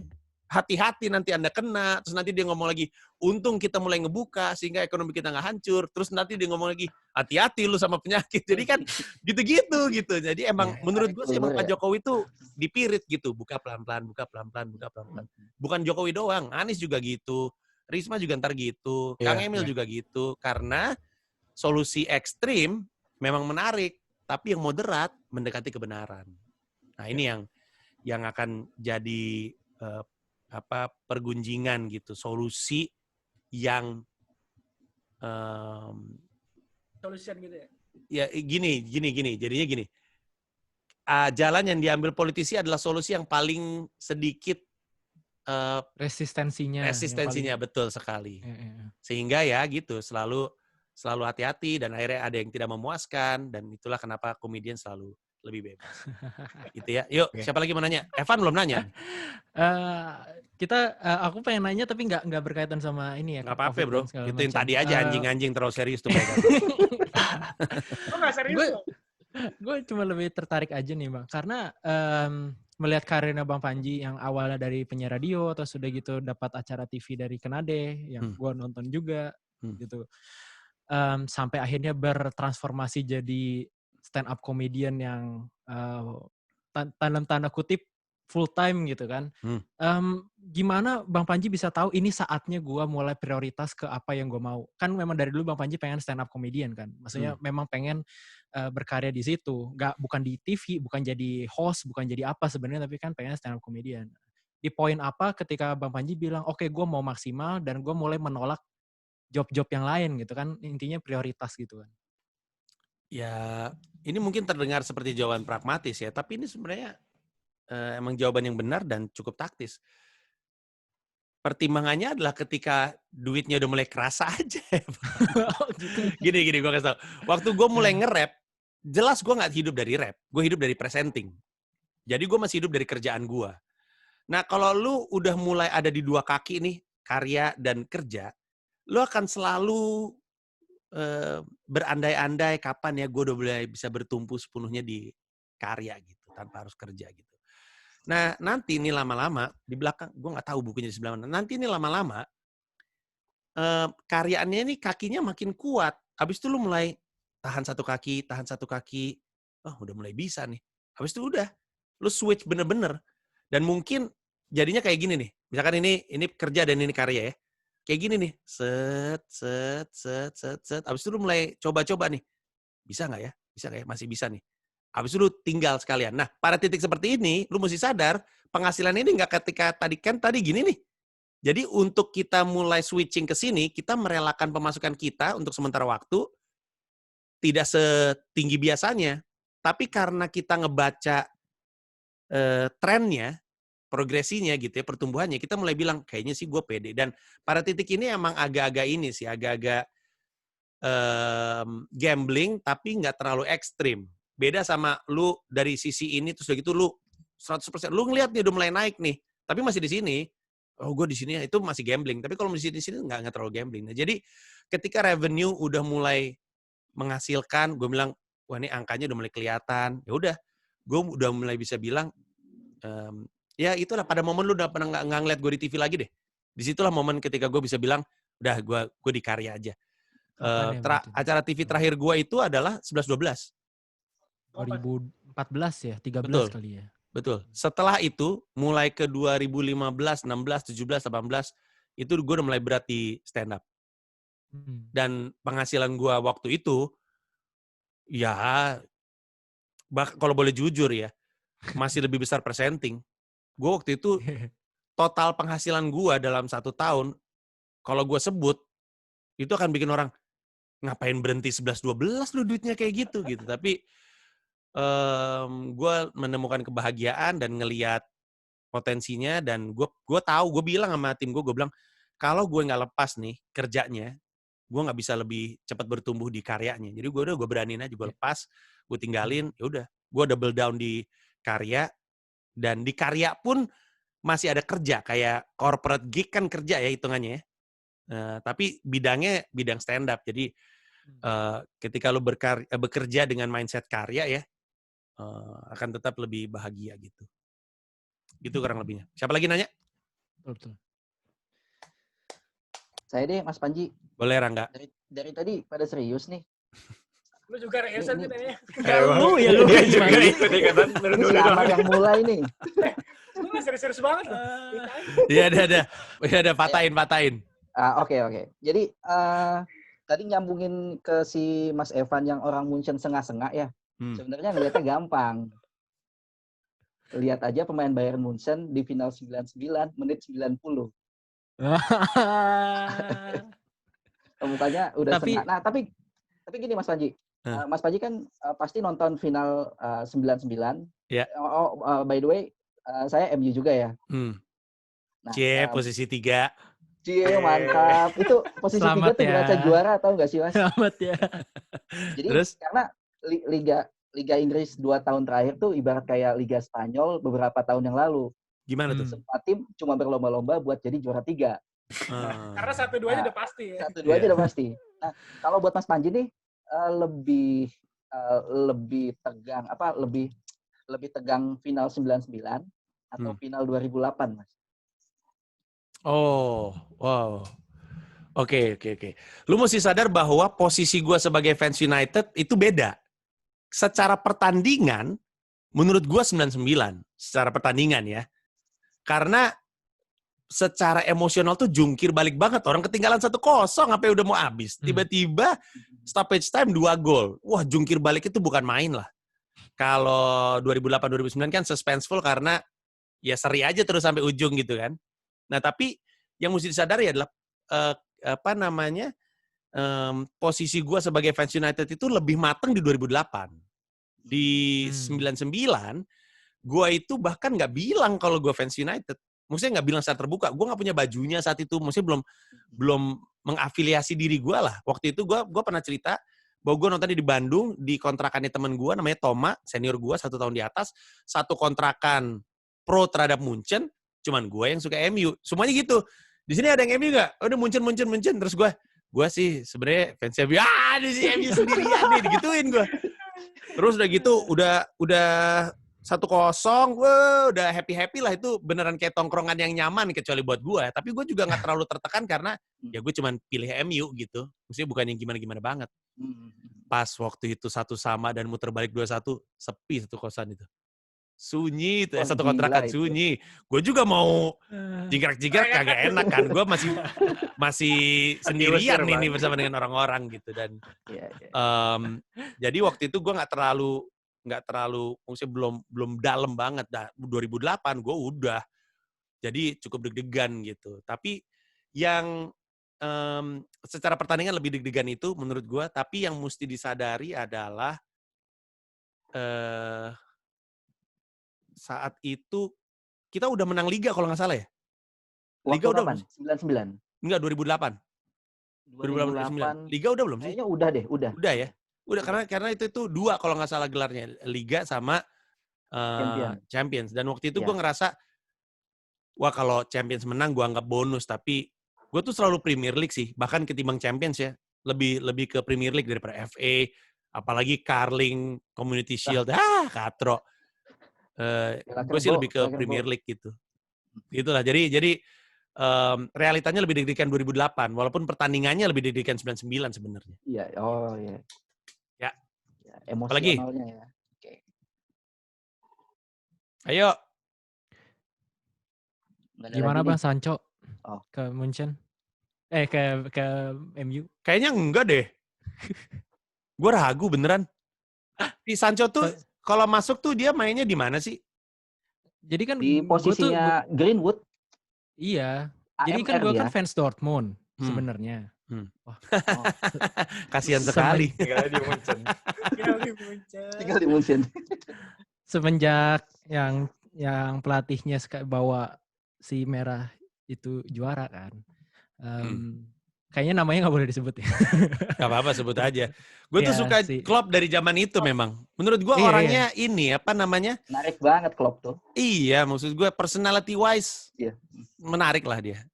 hati-hati nanti Anda kena, terus nanti dia ngomong lagi, untung kita mulai ngebuka sehingga ekonomi kita nggak hancur, terus nanti dia ngomong lagi, hati-hati lu sama penyakit. Jadi kan gitu-gitu gitu. Jadi emang menurut gue sih emang Pak Jokowi tuh dipirit gitu, buka pelan-pelan. Bukan Jokowi doang, Anies juga gitu, Risma juga ntar gitu, Kang Emil juga gitu, karena solusi ekstrim memang menarik, tapi yang moderat mendekati kebenaran. Nah ini yang akan jadi pergunjingan gitu, solusi yang solusian gitu ya. Ya gini, jadinya gini. Jalan yang diambil politisi adalah solusi yang paling sedikit resistensinya paling... betul sekali. Sehingga ya gitu, selalu hati-hati dan akhirnya ada yang tidak memuaskan dan itulah kenapa komedian selalu lebih bebas. Gitu ya. Yuk, siapa lagi mau nanya? Evan belum nanya. Aku pengen nanya tapi nggak berkaitan sama ini ya. Nggak apa-apa bro. Gituin tadi aja anjing-anjing terlalu serius tuh mereka. Lo nggak serius loh. Gue cuma lebih tertarik aja nih Bang. Karena melihat karirnya Bang Panji yang awalnya dari penyiar radio atau sudah gitu dapat acara TV dari Kenade yang gue nonton juga gitu. Sampai akhirnya bertransformasi jadi stand up comedian yang dalam tanda kutip full time gitu kan. Gimana Bang Panji bisa tahu ini saatnya gue mulai prioritas ke apa yang gue mau? Kan memang dari dulu Bang Panji pengen stand up comedian kan. Maksudnya memang pengen berkarya di situ. Bukan di TV, bukan jadi host, bukan jadi apa sebenarnya, tapi kan pengen stand up comedian. Di poin apa ketika Bang Panji bilang, oke, gue mau maksimal dan gue mulai menolak job-job yang lain gitu kan. Intinya prioritas gitu kan. Ya, ini mungkin terdengar seperti jawaban pragmatis ya, tapi ini sebenarnya emang jawaban yang benar dan cukup taktis. Pertimbangannya adalah ketika duitnya udah mulai kerasa aja. Gini, gue kasih tau. Waktu gue mulai nge-rap, jelas gue gak hidup dari rap. Gue hidup dari presenting. Jadi gue masih hidup dari kerjaan gue. Nah, kalau lu udah mulai ada di dua kaki nih, karya dan kerja, lu akan selalu berandai-andai kapan ya gue udah mulai bisa bertumpu sepenuhnya di karya gitu, tanpa harus kerja gitu. Nah, nanti ini lama-lama, di belakang, gue nggak tahu bukunya di sebelah mana, nanti ini lama-lama, karyaannya ini kakinya makin kuat. Habis itu lu mulai tahan satu kaki, oh udah mulai bisa nih. Habis itu udah, lu switch bener-bener. Dan mungkin jadinya kayak gini nih, misalkan ini kerja dan ini karya ya. Kayak gini nih, set. Habis itu lu mulai coba-coba nih. Bisa nggak ya? Masih bisa nih. Habis itu lu tinggal sekalian. Nah, pada titik seperti ini, lu mesti sadar, penghasilan ini nggak ketika tadi gini nih. Jadi untuk kita mulai switching ke sini, kita merelakan pemasukan kita untuk sementara waktu, tidak setinggi biasanya. Tapi karena kita ngebaca trennya, progresinya gitu ya, pertumbuhannya, kita mulai bilang, kayaknya sih gue pede. Dan pada titik ini emang agak-agak ini sih, agak-agak gambling, tapi nggak terlalu ekstrim. Beda sama lu dari sisi ini, terus begitu lu 100%, lu ngeliat nih udah mulai naik nih, tapi masih di sini, oh gue di sini, itu masih gambling. Tapi kalau di sini nggak terlalu gambling. Nah, jadi ketika revenue udah mulai menghasilkan, gue bilang, wah ini angkanya udah mulai kelihatan, ya udah, gue udah mulai bisa bilang, ya itulah pada momen lu udah pernah nggak ngeliat gue di TV lagi deh. Disitulah momen ketika gue bisa bilang, udah gue di karya aja. Acara TV terakhir gue itu adalah 11-12. 2014 ya, 13 betul, kali ya. Betul. Setelah itu, mulai ke 2015, 16, 17, 18, itu gue udah mulai berat di stand up. Dan penghasilan gue waktu itu, ya, kalau boleh jujur ya, masih lebih besar presenting. gue waktu itu total penghasilan gue dalam 1 tahun, kalau gue sebut, itu akan bikin orang, ngapain berhenti 11-12 lu duitnya kayak gitu. Tapi gue menemukan kebahagiaan dan ngelihat potensinya, dan gue tahu, gue bilang sama tim gue bilang, kalau gue nggak lepas nih kerjanya, gue nggak bisa lebih cepat bertumbuh di karyanya. Jadi gue beraniin aja, gue lepas, gue tinggalin, ya udah, gue double down di karya, dan di karya pun masih ada kerja, kayak corporate gig kan kerja ya hitungannya ya. Tapi bidangnya bidang stand up. Jadi ketika lu bekerja dengan mindset karya ya, akan tetap lebih bahagia gitu. Gitu kurang lebihnya. Siapa lagi nanya? Betul. Saya deh, Mas Panji. Boleh, Rangga. Dari tadi pada serius nih. Lu juga rehearsal Ini- gitu ya. Lu ya lu Dia gimana juga sih? ikut-ikutan. Ini si Amar yang mulai nih. Lu nggak serius-serius banget loh. Iya, ada patahin. Oke. Jadi tadi nyambungin ke si Mas Evan yang orang Munchen sengah-sengah ya. Sebenarnya ngelihatnya gampang. Lihat aja pemain Bayern Munchen di final 99 menit 90. Mukanya udah Tapi- sengah. Nah, tapi gini Mas Panji. Mas Panji kan pasti nonton final 99. Iya. By the way, saya MU juga ya. Nah, Posisi 3. Cie, mantap. Itu posisi 3 Selamat tuh ya. berasa juara, tahu nggak sih Mas? Selamat ya. Jadi Terus? karena Liga Inggris 2 tahun terakhir tuh ibarat kayak Liga Spanyol beberapa tahun yang lalu. Gimana tuh? Semua tim cuma berlomba-lomba buat jadi juara 3. Karena 1-2-nya udah pasti ya. 1-2 aja udah pasti. Nah, kalau buat Mas Panji nih lebih tegang lebih tegang final 99 atau final 2008, Mas? Oh, wow. Oke. Lu mesti sadar bahwa posisi gue sebagai fans United itu beda. Secara pertandingan, menurut gue 99. Secara pertandingan ya. Karena secara emosional tuh jungkir balik banget. Orang ketinggalan 1-0, sampai udah mau habis. Tiba-tiba stoppage time 2 gol. Wah, jungkir balik itu bukan main lah. Kalau 2008-2009 kan suspenseful karena ya seri aja terus sampai ujung gitu kan. Nah, tapi yang mesti disadari adalah posisi gue sebagai fans United itu lebih matang di 2008. Di 99, gue itu bahkan nggak bilang kalau gue fans United. Maksudnya nggak bilang secara terbuka. Gue nggak punya bajunya saat itu. Maksudnya belum mengafiliasi diri gue lah. Waktu itu gue pernah cerita bahwa gue nonton di Bandung di kontrakannya teman gue namanya Toma, senior gue 1 tahun di atas, satu kontrakan pro terhadap Munchen, cuman gue yang suka MU. Semuanya gitu. Di sini ada yang MU nggak? Udah Munchen. Terus gue sih sebenarnya fans MU. Di sini MU sendirian nih, digituin gue. Terus udah gitu, udah 1-0, gue udah happy lah. Itu beneran kayak tongkrongan yang nyaman kecuali buat gue. Tapi gue juga nggak terlalu tertekan karena ya gue cuman pilih MU gitu. Maksudnya bukan yang gimana-gimana banget. Pas waktu itu 1-1 dan muter balik 2-1, sepi 1 kosan itu. Sunyi itu, satu kontrakan sunyi. Gue juga mau jingkrak-jingkrak kagak enak kan. Gue masih sendirian ini bersama dengan orang-orang gitu. Dan jadi waktu itu gue nggak terlalu, maksudnya belum dalam banget. 2008 gue udah, jadi cukup deg-degan gitu. Tapi yang secara pertandingan lebih deg-degan itu menurut gue. Tapi yang mesti disadari adalah saat itu kita udah menang Liga kalau nggak salah ya. Liga Waktu udah kapan? 99? Enggak, 2008. 2009. Liga udah belum sih? Kayaknya udah deh, udah. Udah ya? Udah, karena itu 2 kalau nggak salah gelarnya. Liga sama Champions. Dan waktu itu gue ngerasa, wah kalau Champions menang gue anggap bonus. Tapi gue tuh selalu Premier League sih. Bahkan ketimbang Champions ya. Lebih ke Premier League daripada FA. Apalagi Carling, Community Shield. Katro. Gue sih lebih ke Premier League gitu. Gitulah. Jadi realitanya lebih deg-degan 2008, walaupun pertandingannya lebih deg-degan 99 sebenarnya. Iya, iya. Ya. Emosionalnya ya. Oke. Ayo. Gimana Bang Sancho Oh. ke Munchen? Ke MU? Kayaknya enggak deh. Gue ragu beneran. Si Sancho tuh kalau masuk tuh dia mainnya di mana sih? Jadi kan Di gue tuh posisinya Greenwood, iya. Jadi kan AMR gue dia. kan fans Dortmund Hmm. sebenarnya. Hmm. Wah, Oh, Kasihan sekali. Tinggalnya di Munchen. tinggal di Munchen. semenjak yang pelatihnya bawa si merah itu juara kan. Kayaknya namanya nggak boleh disebut ya. Gak apa-apa, sebut aja. Gue tuh Iya, suka Klopp dari zaman itu memang. Menurut gue Iya, orangnya ini, apa namanya? Menarik banget Klopp tuh. Iya, maksud gue personality wise Iya. menarik lah dia.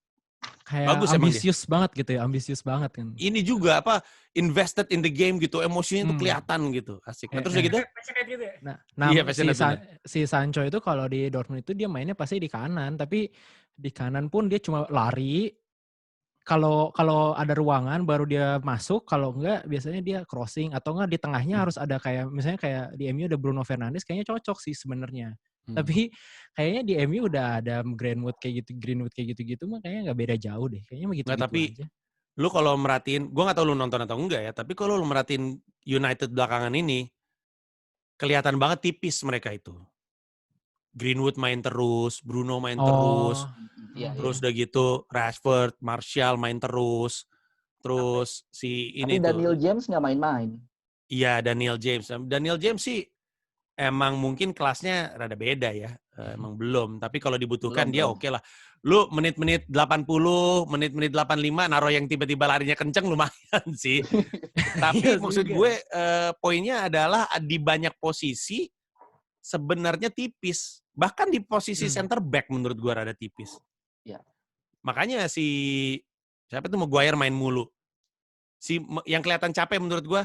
Kayak Bagus emang ambisius banget gitu ya, ambisius banget kan. Ini juga apa invested in the game gitu, emosinya tuh kelihatan gitu, asik. Nah, terus udah gitu, Passionate gitu ya? Nah, Iya, passionate bener. si Sancho itu kalau di Dortmund itu dia mainnya pasti di kanan, tapi di kanan pun dia cuma lari. Kalau ada ruangan baru dia masuk, kalau enggak biasanya dia crossing atau enggak di tengahnya harus ada kayak misalnya kayak di MU ada Bruno Fernandes kayaknya cocok sih sebenarnya. Tapi kayaknya di MU udah ada Greenwood kayak gitu mah kayaknya nggak beda jauh deh. Kayaknya begitu Nggak, tapi aja. lu kalau merhatiin, gue nggak tahu lu nonton atau enggak ya, tapi kalau lu merhatiin United belakangan ini, kelihatan banget tipis mereka itu. Greenwood main terus, Bruno main terus, Iya, terus udah gitu Rashford, Martial main terus si ini Tapi tuh. Daniel James nggak main-main. Iya, Daniel James. Daniel James sih emang mungkin kelasnya rada beda ya. Emang belum. Tapi kalau dibutuhkan dia oke lah. Lu menit-menit 80, menit-menit 85 naruh yang tiba-tiba larinya kenceng lumayan sih. Tapi maksud gue poinnya adalah di banyak posisi sebenarnya tipis. Bahkan di posisi center back menurut gue rada tipis. Ya. Makanya siapa itu Maguire main mulu. Yang kelihatan capek menurut gue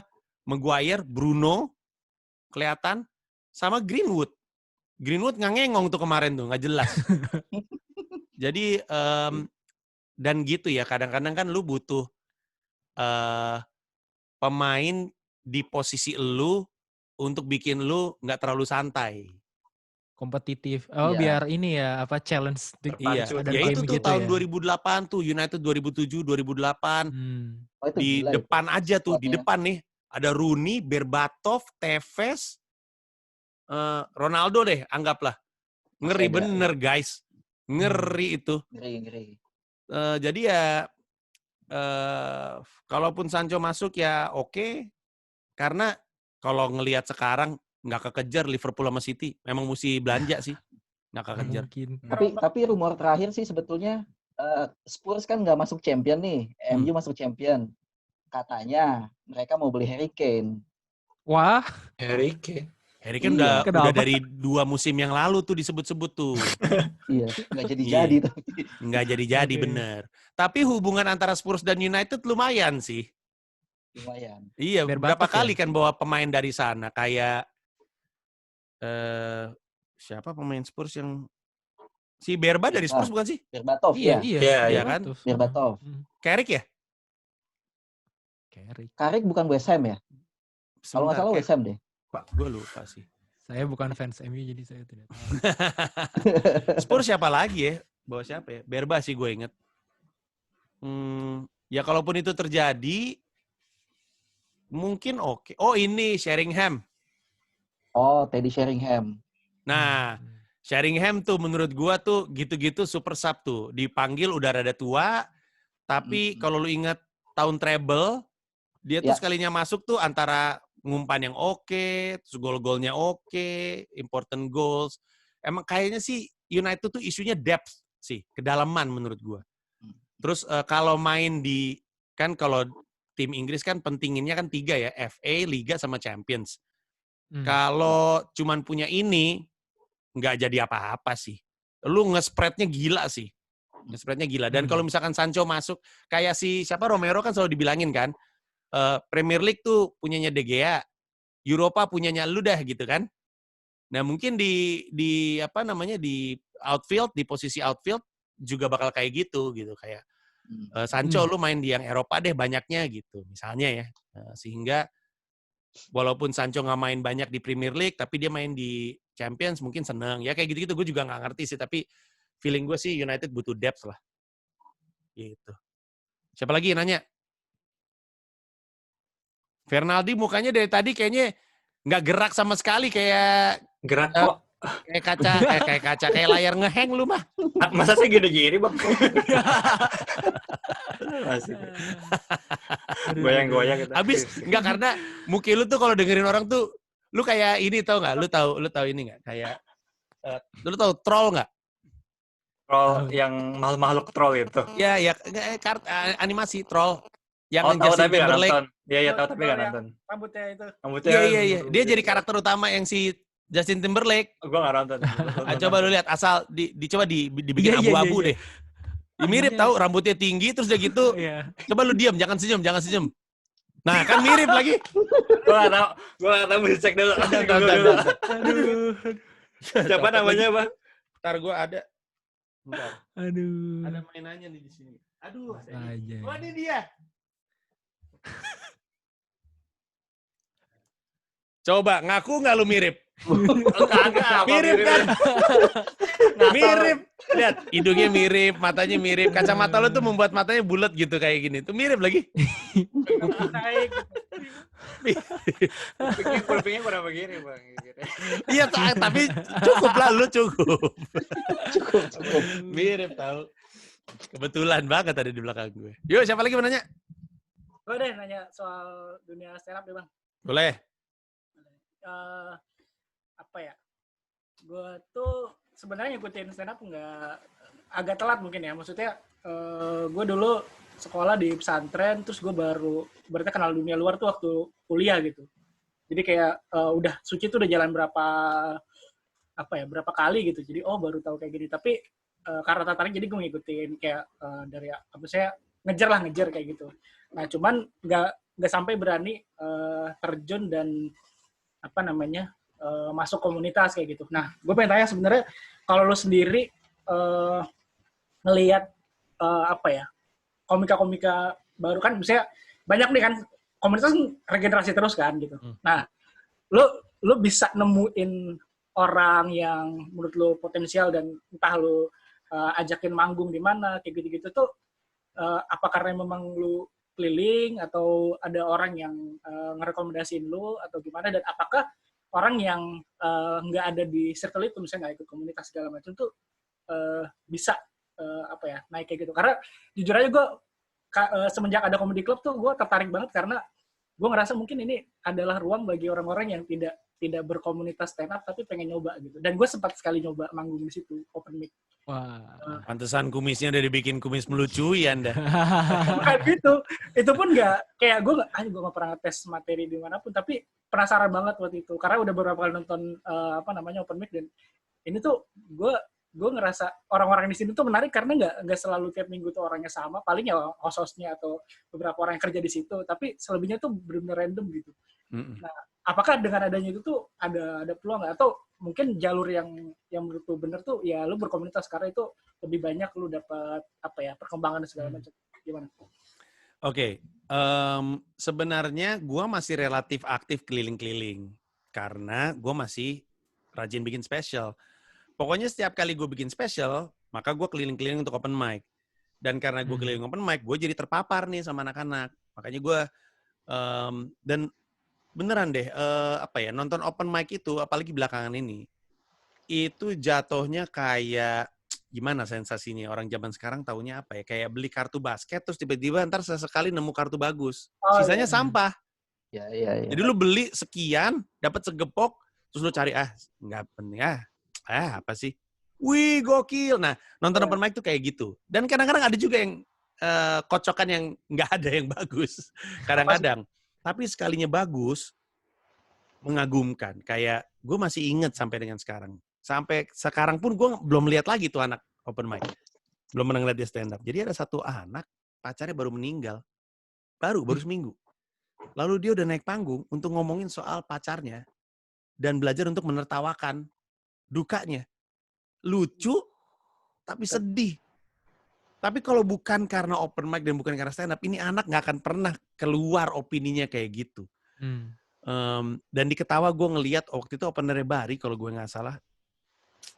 Maguire, Bruno kelihatan sama Greenwood. Greenwood ngangengong tuh kemarin tuh, nggak jelas. Jadi dan gitu ya, kadang-kadang kan lu butuh pemain di posisi lu untuk bikin lu nggak terlalu santai. Kompetitif. Iya. Biar ini ya apa challenge Iya, ada ya game itu tuh gitu tahun ya. 2008 tuh United 2007, 2008 Oh, itu di gila depan itu. aja tuh, di Squadnya. depan nih ada Rooney, Berbatov, Tevez, Ronaldo deh, anggaplah. Ngeri Masih ada, bener guys, ngeri itu. Ngeri. Jadi ya, kalaupun Sancho masuk ya oke. Karena kalau ngelihat sekarang nggak kekejar Liverpool sama City, memang mesti belanja sih, nggak kekejar. Mungkin. Tapi rumor terakhir sih sebetulnya Spurs kan nggak masuk champion nih, MU masuk champion. Katanya mereka mau beli Harry Kane. Wah, Harry Kane udah kenapa? dari 2 musim yang lalu tuh disebut-sebut tuh. Iya, nggak jadi-jadi tapi. Nggak jadi-jadi, bener. Tapi hubungan antara Spurs dan United lumayan sih. Lumayan. Iya, Berbatov berapa kali ya? kan bawa pemain dari sana. Kayak siapa pemain Spurs yang si Berba dari Spurs bukan sih? Berbatov Iya, ya. Iya kan? Berbatov. Carrick ya? Carrick bukan West Ham ya? Kalau nggak salah West Ham deh. Pak, gue lupa sih. Saya bukan fans MU jadi saya tidak tahu. Spurs siapa lagi ya? Bawa siapa ya? Berba sih gue inget. Ya kalaupun itu terjadi, mungkin oke. Oh ini Sheringham. Oh, Teddy Sheringham. Nah, Sheringham tuh menurut gue tuh gitu-gitu super sub tuh. Dipanggil udah rada tua, tapi kalau lu inget tahun treble, dia tuh sekalinya masuk tuh antara ngumpan yang oke, terus gol-golnya oke, important goals. Emang kayaknya sih United tuh isunya depth sih, kedalaman menurut gua. Terus kalau main kan kalau tim Inggris kan pentinginnya kan 3 ya, FA, Liga sama Champions. Kalau cuman punya ini, nggak jadi apa-apa sih. Lu nge-spread-nya gila sih. Nge-spread-nya gila. Dan kalau misalkan Sancho masuk, kayak siapa Romero kan selalu dibilangin kan, Premier League tuh punyanya De Gea, Europa punyanya lu dah gitu kan. Nah mungkin di apa namanya di outfield, di posisi outfield juga bakal kayak gitu kayak Sancho lu main di yang Eropa deh banyaknya gitu misalnya ya. Sehingga walaupun Sancho nggak main banyak di Premier League tapi dia main di Champions mungkin seneng ya kayak gitu-gitu. Gue juga nggak ngerti sih tapi feeling gue sih United butuh depth lah. Gitu. Siapa lagi yang nanya? Fernaldi mukanya dari tadi kayaknya nggak gerak sama sekali kayak gerak kok. Kayak kaca, kayak layar ngeheng lu mah. Masa sih gini-gini, Bang? Masih. Goyang-goyang gitu. Habis enggak, karena muka lu tuh kalau dengerin orang tuh lu kayak ini, tau nggak? Lu tahu ini nggak? Kayak lu tahu troll nggak? Troll yang makhluk troll itu. Ya animasi troll yang Tahu Justin tapi nggak Timberlake. nonton. Iya, tahu tapi nggak nonton. Rambutnya itu. Rambutnya. Iya. Dia jadi karakter utama yang si Justin Timberlake. Gue nggak nonton. Coba lu lihat, asal dicoba dibikin abu-abu deh. Mirip tahu, rambutnya tinggi terus dia gitu. Coba lu diam, jangan senyum. Nah, kan mirip lagi. Gue nggak tahu, bisa cek dulu. Aduh. Siapa namanya, Bang? Ntar gue ada. Bentar. Aduh. Ada mainannya nih di sini. Aduh. Aja. Oh, ini dia. Coba ngaku nggak lu mirip? Enggak, Mirip kan? Mirip. Lihat, hidungnya mirip, matanya mirip. Kacamata lu tuh membuat matanya bulat gitu kayak gini. Tuh mirip lagi. Naik. Kupingnya kurang begini, Bang. Iya, tapi cukup lah, lu cukup. Cukup. Mirip tahu. Kebetulan banget ada di belakang gue. Yuk, siapa lagi mau nanya? Gue deh nanya soal dunia stand up deh, Bang. Boleh. Apa ya? Gue tuh sebenarnya ngikutin stand up nggak, agak telat mungkin ya. Maksudnya gue dulu sekolah di pesantren, terus gue berarti kenal dunia luar tuh waktu kuliah gitu. Jadi kayak udah suci tuh udah jalan berapa kali gitu. Jadi baru tahu kayak gini. Tapi karena tertarik jadi gue ngikutin kayak dari saya ngejar kayak gitu. Nah cuman nggak sampai berani terjun dan masuk komunitas kayak gitu. Nah gue pengen tanya sebenarnya kalau lo sendiri ngelihat komika-komika baru kan, misalnya banyak nih kan, komunitas regenerasi terus kan gitu. Nah, lu bisa nemuin orang yang menurut lu potensial dan entah lu ajakin manggung di mana kayak gitu-gitu tuh, apa karena memang lu keliling atau ada orang yang ngerekomendasiin lu atau gimana, dan apakah orang yang nggak ada di circle itu, misalnya nggak ikut komunitas segala macam tuh bisa naik kayak gitu. Karena jujur aja gue semenjak ada comedy club tuh gue tertarik banget, karena gue ngerasa mungkin ini adalah ruang bagi orang-orang yang tidak berkomunitas stand up tapi pengen nyoba gitu. Dan gue sempat sekali nyoba manggung di situ, open mic. Wah. Pantesan kumisnya udah dibikin kumis melucui Anda. Bukan gitu. Itu pun nggak, kayak gue nggak pernah tes materi dimanapun, tapi penasaran banget waktu itu. Karena udah beberapa kali nonton open mic, dan ini tuh gue ngerasa orang-orang di sini tuh menarik karena nggak selalu tiap minggu tuh orangnya sama, paling ya host-hostnya atau beberapa orang yang kerja di situ, tapi selebihnya tuh benar-benar random gitu. Nah, apakah dengan adanya itu tuh ada peluang nggak, atau mungkin jalur yang menurut lu bener tuh ya lu berkomunitas, karena itu lebih banyak lu dapat perkembangan dan segala macam. Gimana? Oke, sebenarnya gue masih relatif aktif keliling-keliling karena gue masih rajin bikin special. Pokoknya setiap kali gue bikin special, maka gue keliling-keliling untuk open mic. Dan karena gue keliling open mic, gue jadi terpapar nih sama anak-anak. Makanya gue, dan beneran deh, nonton open mic itu, apalagi belakangan ini, itu jatuhnya kayak, gimana sensasinya? Orang zaman sekarang taunya apa ya? Kayak beli kartu basket, terus tiba-tiba ntar sesekali nemu kartu bagus. Sisanya sampah. Iya. Jadi lu beli sekian, dapat segepok, terus lu cari, nggak penting, apa sih? Wih, gokil. Nah, nonton open mic tuh kayak gitu. Dan kadang-kadang ada juga yang kocokan yang nggak ada yang bagus. Kadang-kadang. Tapi sekalinya bagus, mengagumkan. Kayak gue masih inget sampai dengan sekarang. Sampai sekarang pun gue belum lihat lagi tuh anak open mic. Belum pernah ngeliat dia stand up. Jadi ada satu anak, pacarnya baru meninggal. Baru seminggu. Lalu dia udah naik panggung untuk ngomongin soal pacarnya. Dan belajar untuk menertawakan dukanya. Lucu, tapi sedih. Tapi kalau bukan karena open mic dan bukan karena stand up, ini anak nggak akan pernah keluar opininya kayak gitu. Dan di Ketawa gue ngeliat waktu itu openernya Bari, kalau gue nggak salah.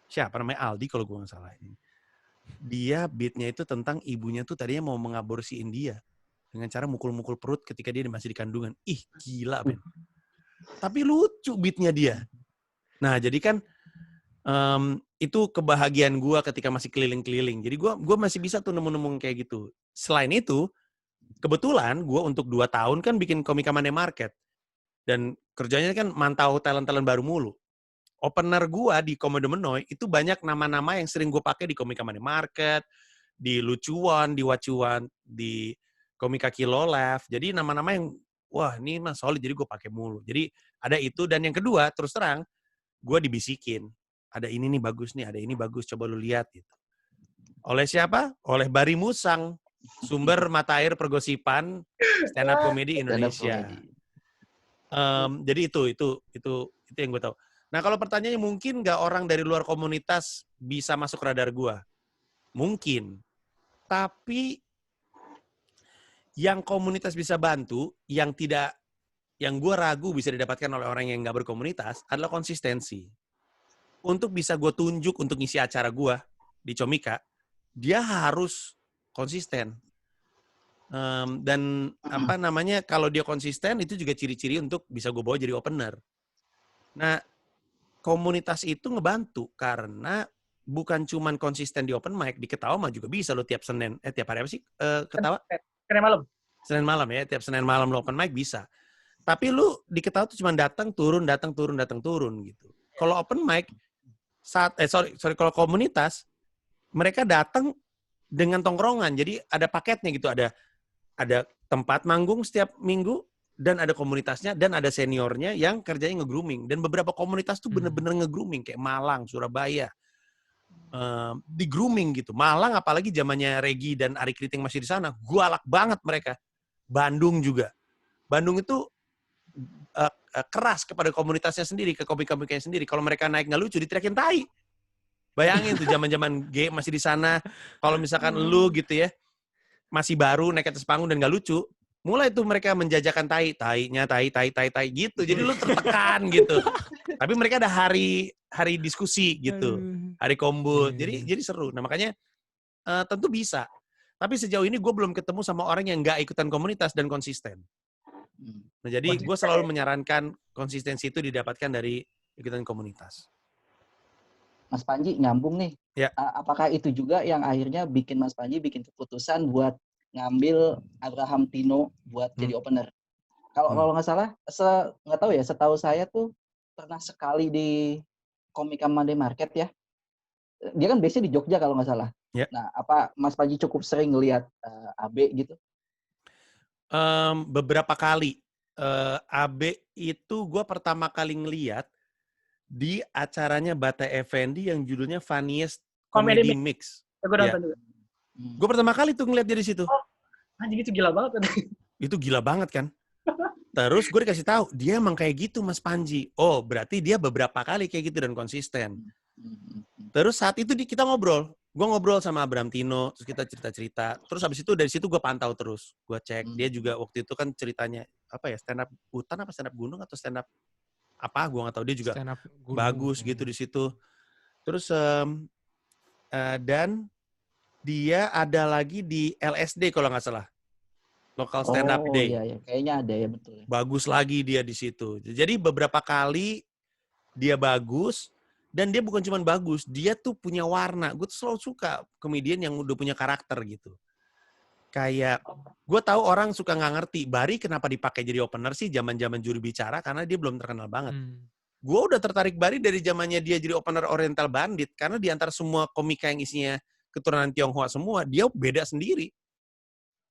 Siapa namanya? Aldi kalau gue nggak salah. Dia beatnya itu tentang ibunya tuh tadinya mau mengaborsiin dia. Dengan cara mukul-mukul perut ketika dia masih di kandungan. Ih, gila, men. Tapi lucu beatnya dia. Nah, jadi kan Itu kebahagiaan gue ketika masih keliling-keliling. Jadi gue masih bisa tuh nemu-nemu kayak gitu. Selain itu, kebetulan gue untuk 2 tahun kan bikin Komika Monday Market. Dan kerjanya kan mantau talent-talent baru mulu. Opener gue di Komodo Menoy itu banyak nama-nama yang sering gue pakai di Komika Monday Market, di Lucuan, di Wacuan, di Komika Kilo Left. Jadi nama-nama yang, wah ini mah solid, jadi gue pakai mulu. Jadi ada itu, dan yang kedua, terus terang, gue dibisikin. Ada ini nih bagus nih, ada ini bagus, coba lu lihat gitu. Oleh siapa? Oleh Bari Musang, sumber mata air pergosipan stand up comedy Indonesia. Jadi itu yang gue tahu. Nah kalau pertanyaannya mungkin nggak orang dari luar komunitas bisa masuk radar gue? Mungkin. Tapi yang komunitas bisa bantu, yang gue ragu bisa didapatkan oleh orang yang nggak berkomunitas adalah konsistensi. Untuk bisa gue tunjuk untuk ngisi acara gue di Comika, dia harus konsisten. Dan kalau dia konsisten itu juga ciri-ciri untuk bisa gue bawa jadi opener. Nah, komunitas itu ngebantu karena bukan cuman konsisten di open mic, di Ketawa mah juga bisa lo tiap Senin, tiap hari apa sih Ketawa? Senin malam. Senin malam ya, tiap Senin malam lo open mic bisa. Tapi lu di Ketawa tuh cuma datang turun gitu. Kalau open mic kalau komunitas mereka datang dengan tongkrongan. Jadi ada paketnya gitu, ada tempat manggung setiap minggu dan ada komunitasnya dan ada seniornya yang kerjanya nge-grooming. Dan beberapa komunitas tuh bener-bener nge-grooming kayak Malang, Surabaya. Di grooming gitu. Malang apalagi zamannya Regi dan Ari Kriting masih di sana, galak banget mereka. Bandung juga. Bandung itu keras kepada komunitasnya sendiri, ke komik-komiknya sendiri. Kalau mereka naik nggak lucu, diteriakin tai. Bayangin tuh zaman-zaman G masih di sana. Kalau misalkan lu gitu ya, masih baru naik atas panggung dan nggak lucu, mulai tuh mereka menjajakan tai-tainya, tai gitu. Jadi lu tertekan gitu. Tapi mereka ada hari diskusi gitu, hari kombut. Jadi seru. Nah makanya tentu bisa. Tapi sejauh ini gue belum ketemu sama orang yang nggak ikutan komunitas dan konsisten. Nah, jadi gue selalu menyarankan konsistensi itu didapatkan dari ikutan komunitas. Mas Panji nyambung nih. Ya. Apakah itu juga yang akhirnya bikin Mas Panji bikin keputusan buat ngambil Abraham Tino buat jadi opener? Kalau nggak salah, nggak tahu ya. Setahu saya tuh pernah sekali di Komika Monday Market ya. Dia kan biasanya di Jogja kalau nggak salah. Ya. Nah, apa Mas Panji cukup sering ngelihat AB gitu? Beberapa kali. AB itu gue pertama kali ngeliat di acaranya Bata Effendi yang judulnya Funniest Comedy Mix. Gue nonton juga. Gue pertama kali tuh ngeliat dari situ. Anjing itu gila banget. Itu gila banget kan. Terus gue dikasih tahu dia emang kayak gitu Mas Panji. Oh berarti dia beberapa kali kayak gitu dan konsisten. Terus saat itu kita ngobrol. Gue ngobrol sama Abraham Tino, terus kita cerita-cerita. Terus habis itu dari situ gue pantau terus. Gue cek. Dia juga waktu itu kan ceritanya apa ya, stand up hutan apa stand up gunung atau stand up apa? Gue nggak tahu. Dia juga bagus gitu di situ. Terus dan dia ada lagi di LSD kalau nggak salah. Local Stand Up Day. Iya, kayaknya ada ya, betul. Bagus lagi dia di situ. Jadi beberapa kali dia bagus. Dan dia bukan cuma bagus, dia tuh punya warna. Gue tuh selalu suka komedian yang udah punya karakter gitu. Kayak, gue tahu orang suka nggak ngerti, Bari kenapa dipakai jadi opener sih zaman-zaman juru bicara, karena dia belum terkenal banget. Gue udah tertarik Bari dari zamannya dia jadi opener Oriental Bandit, karena di antara semua komika yang isinya keturunan Tionghoa semua, dia beda sendiri.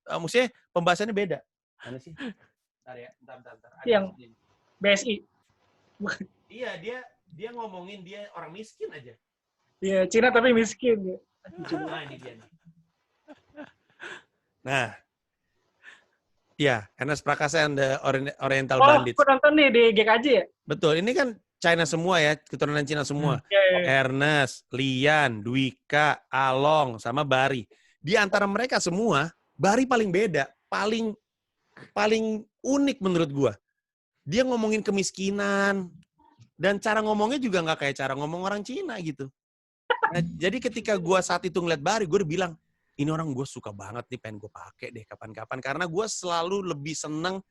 Maksudnya pembahasannya beda. Mana sih? Bentar ya, bentar. Yang BSI. Iya, dia ngomongin dia orang miskin aja. Iya, Cina tapi miskin. Nah, ini dia nih. Nah. Ya, Ernest Prakasa and the Oriental Bandits. Oh, aku nonton nih di GKJ ya? Betul, ini kan China semua ya, keturunan Cina semua. Ernest, Lian, Dwika, Along, sama Bari. Di antara mereka semua, Bari paling beda, paling unik menurut gua. Dia ngomongin kemiskinan, dan cara ngomongnya juga nggak kayak cara ngomong orang Cina gitu. Nah, jadi ketika gue saat itu ngeliat Bari, gue udah bilang, ini orang gue suka banget nih, pengen gue pakai deh kapan-kapan. Karena gue selalu lebih seneng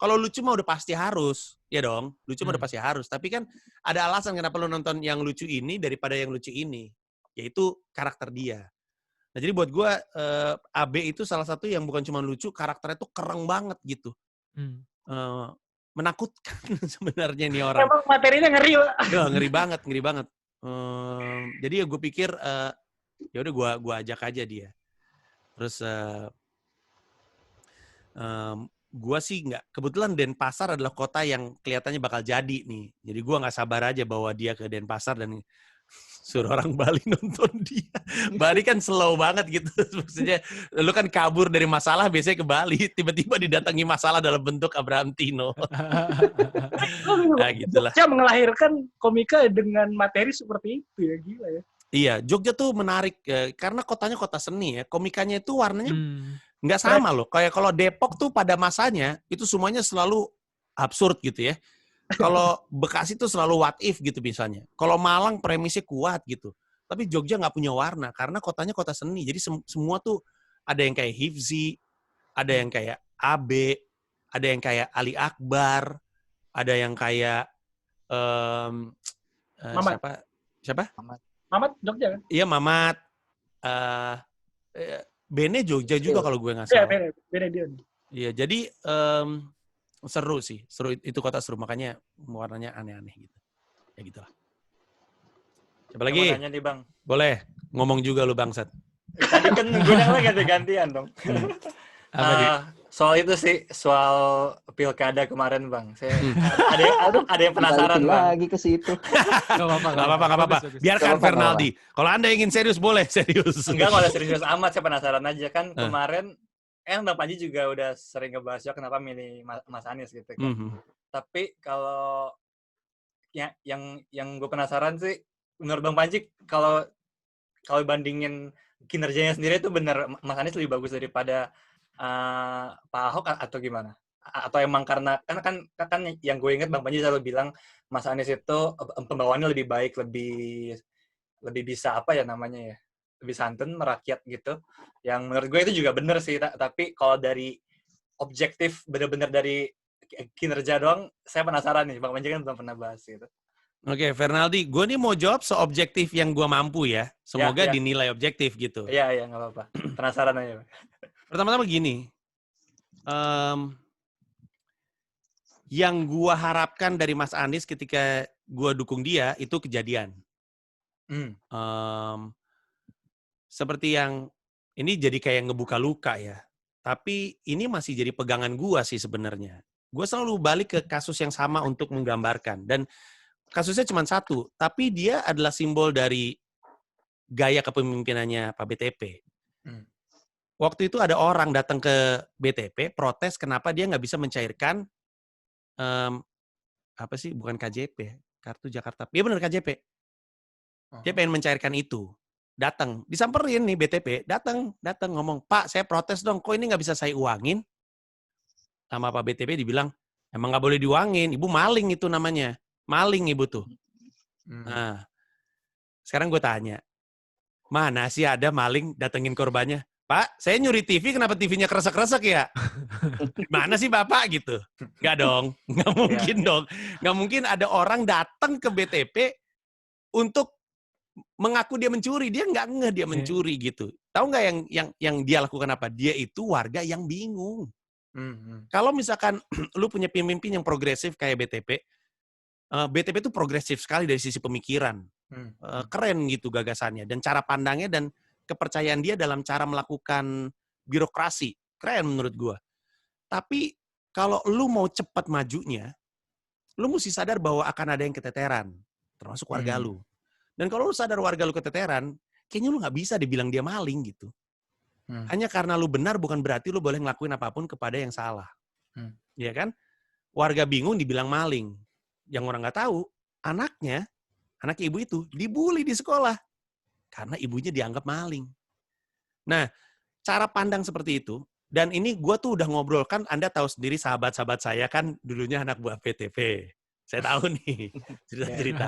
Kalau lucu mah udah pasti harus, ya dong. Lucu mah udah Hmm. pasti harus. Tapi kan ada alasan kenapa lu nonton yang lucu ini daripada yang lucu ini. Yaitu karakter dia. Nah jadi buat gue, AB itu salah satu yang bukan cuma lucu, karakternya tuh keren banget gitu. Hmm. Menakutkan sebenarnya nih orang. Emang materinya ngeri, Pak. Duh, ngeri banget. Jadi ya gue pikir, ya udah gue ajak aja dia. Terus gue sih nggak, kebetulan Denpasar adalah kota yang kelihatannya bakal jadi nih. Jadi gue nggak sabar aja bawa dia ke Denpasar dan suruh orang Bali nonton dia. Bali kan slow banget gitu. Maksudnya lu kan kabur dari masalah biasanya ke Bali, tiba-tiba didatangi masalah dalam bentuk Abraham Tino. Nah, gitulah. Jogja mengelahirkan komika dengan materi seperti itu ya, gila ya. Iya, Jogja tuh menarik karena kotanya kota seni ya. Komikanya itu warnanya nggak sama loh. Kayak kalau Depok tuh pada masanya itu semuanya selalu absurd gitu ya. Kalau Bekasi tuh selalu what if gitu misalnya. Kalau Malang premisnya kuat gitu. Tapi Jogja nggak punya warna karena kotanya kota seni. Jadi semua tuh ada yang kayak Hifzi, ada yang kayak AB, ada yang kayak Ali Akbar, ada yang kayak Mamat. siapa? Mamat Jogja kan? Iya Mamat. Bene Jogja juga kalau gue nggak Iya, salah. beda dia. Iya, jadi seru sih, seru, itu kota seru, makanya warnanya aneh-aneh gitu. Ya gitulah. Coba lagi. Mau nanya nih Bang. Boleh, ngomong juga lu bangsat. Tadi kan gue nyala ganti-gantian dong. Soal itu sih, soal pilkada kemarin Bang. Saya ada yang penasaran Balikin Bang. lagi ke situ. Gak apa-apa. Bagus. Biarkan Gak apa-apa, Fernaldi. Kalau Anda ingin serius, boleh serius. Enggak, kalau serius amat, saya penasaran aja kan kemarin Bang Panji juga udah sering ngebahas juga kenapa milih Mas Anies gitu kan. Tapi kalau yang gue penasaran sih, menurut Bang Panji kalau bandingin kinerjanya sendiri itu benar Mas Anies lebih bagus daripada Pak Ahok atau gimana? Atau emang karena kan yang gue ingat Bang Panji selalu bilang Mas Anies itu pembawaannya lebih baik, lebih bisa apa ya namanya ya, lebih santun, merakyat gitu. Yang menurut gue itu juga benar sih, tapi kalau dari objektif benar-benar dari kinerja doang, saya penasaran nih, Bang Panji kan belum pernah bahas gitu. Oke, Fernaldi, gue nih mau jawab seobjektif yang gue mampu ya. Semoga Ya. dinilai objektif gitu. Iya, nggak apa-apa. Penasaran aja. Pertama-tama gini, yang gue harapkan dari Mas Anies ketika gue dukung dia, itu kejadian. Seperti yang, ini jadi kayak ngebuka luka ya. Tapi ini masih jadi pegangan gue sih sebenarnya. Gue selalu balik ke kasus yang sama untuk menggambarkan. Dan kasusnya cuma satu, tapi dia adalah simbol dari gaya kepemimpinannya Pak BTP. Waktu itu ada orang datang ke BTP, protes kenapa dia nggak bisa mencairkan, apa sih, bukan KJP, Kartu Jakarta. Iya benar KJP. Dia pengen mencairkan itu. Datang, disamperin nih BTP, datang ngomong, Pak saya protes dong, kok ini nggak bisa saya uangin? Sama Pak BTP dibilang, emang nggak boleh diuangin, ibu maling itu namanya. Maling ibu tuh. Nah, sekarang gue tanya, mana sih ada maling datengin korbannya? Pak, saya nyuri TV, kenapa TV-nya kresek-kresek ya? Mana sih Bapak gitu? Nggak dong, nggak mungkin dong. Nggak mungkin ada orang datang ke BTP untuk mengaku dia mencuri. Dia nggak ngeh dia mencuri gitu. Tahu nggak yang dia lakukan apa? Dia itu warga yang bingung. Kalau misalkan lu punya pemimpin yang progresif kayak BTP, BTP itu progresif sekali dari sisi pemikiran. Keren gitu gagasannya. Dan cara pandangnya dan kepercayaan dia dalam cara melakukan birokrasi. Keren menurut gua. Tapi kalau lu mau cepat majunya, lu mesti sadar bahwa akan ada yang keteteran. Termasuk warga lu. Dan kalau lu sadar warga lu keteteran, kayaknya lu nggak bisa dibilang dia maling gitu. Hanya karena lu benar bukan berarti lu boleh ngelakuin apapun kepada yang salah. Iya kan? Warga bingung dibilang maling. Yang orang nggak tahu, anaknya ibu itu dibully di sekolah. Karena ibunya dianggap maling. Nah, cara pandang seperti itu, dan ini gue tuh udah ngobrol, kan Anda tahu sendiri sahabat-sahabat saya kan dulunya anak buah PTP. Saya tahu nih cerita-cerita.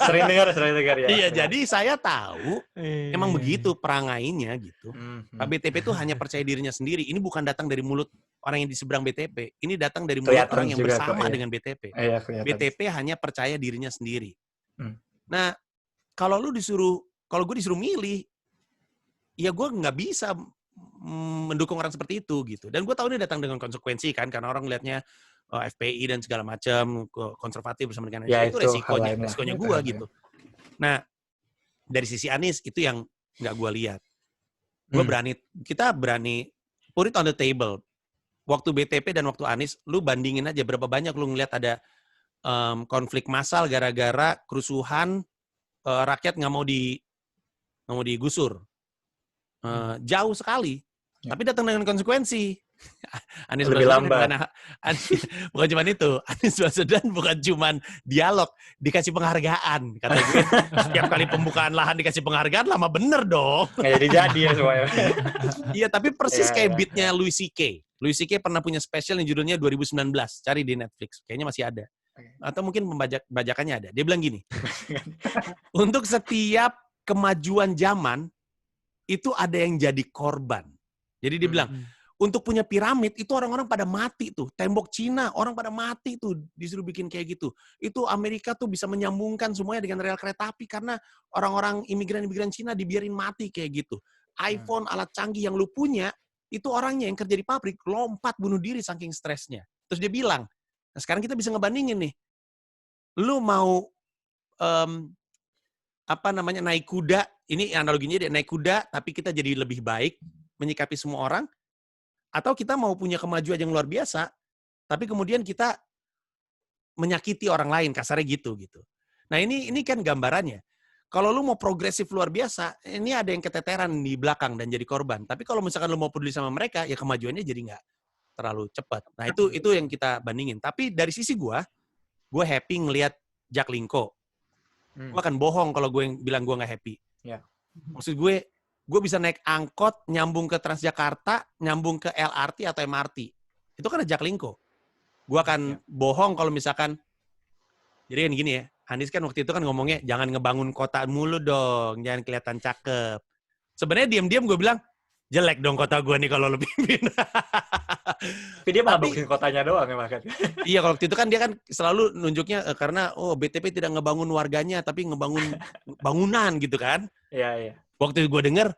Sering dengar ya. Iya, jadi saya tahu emang begitu perangainya gitu. Pak BTP itu hanya percaya dirinya sendiri. Ini bukan datang dari mulut orang yang di seberang BTP, ini datang dari mulut Kelihatan orang yang juga kok, bersama iya. dengan BTP. Iya, kelihatan. BTP hanya percaya dirinya sendiri. Hmm. Nah, kalau gue disuruh milih, ya gue nggak bisa mendukung orang seperti itu gitu. Dan gue tahu ini datang dengan konsekuensi kan, karena orang lihatnya FPI dan segala macam konservatif bersama dengan Ya, itu itu hal lain lah. resikonya Itu gue hal lain. gitu. Nah, dari sisi Anies itu yang nggak gue lihat. Kita berani put it on the table. Waktu BTP dan waktu Anies, lu bandingin aja berapa banyak lu ngeliat ada konflik massal gara-gara kerusuhan rakyat nggak mau digusur. Jauh sekali. Ya. Tapi datang dengan konsekuensi. Anies Lebih Baswedan lambat. bukan cuma itu. Anies Baswedan bukan cuma dialog, dikasih penghargaan. Kata gue, setiap kali pembukaan lahan dikasih penghargaan, lama bener dong. Nggak jadi ya semuanya. Iya, tapi persis Iya, kayak iya, beatnya Louis C.K. Louis C.K. pernah punya special yang judulnya 2019. Cari di Netflix. Kayaknya masih ada. Atau mungkin bajakannya ada. Dia bilang gini, untuk setiap kemajuan zaman, itu ada yang jadi korban. Jadi dia bilang, untuk punya piramid, itu orang-orang pada mati tuh. Tembok Cina, orang pada mati tuh. Disuruh bikin kayak gitu. Itu Amerika tuh bisa menyambungkan semuanya dengan rel kereta api karena orang-orang imigran-imigran Cina dibiarin mati kayak gitu. iPhone, alat canggih yang lu punya, itu orangnya yang kerja di pabrik, lompat bunuh diri saking stresnya. Terus dia bilang, nah sekarang kita bisa ngebandingin nih. Lu mau naik kuda, ini analoginya dia naik kuda, tapi kita jadi lebih baik menyikapi semua orang, atau kita mau punya kemajuan yang luar biasa, tapi kemudian kita menyakiti orang lain, kasarnya gitu. Nah ini kan gambarannya. Kalau lu mau progresif luar biasa, ini ada yang keteteran di belakang dan jadi korban. Tapi kalau misalkan lu mau peduli sama mereka, ya kemajuannya jadi nggak terlalu cepat. Nah itu yang kita bandingin. Tapi dari sisi gue happy ngelihat Jack Linko. Gue akan bohong kalau gue bilang gue nggak happy. Ya. Maksud gue bisa naik angkot, nyambung ke Transjakarta, nyambung ke LRT atau MRT. Itu kan Jack Linko. Gue akan bohong kalau misalkan, jadi kan gini ya, Anies kan waktu itu kan ngomongnya, jangan ngebangun kota mulu dong, jangan kelihatan cakep. Sebenarnya diam-diam gue bilang, jelek dong kota gue nih kalau lu pimpin. Tapi dia malah bikin kotanya doang ya bahkan. Iya, kalau waktu itu kan dia kan selalu nunjuknya karena BTP tidak ngebangun warganya, tapi ngebangun bangunan gitu kan. Iya. Waktu gue denger,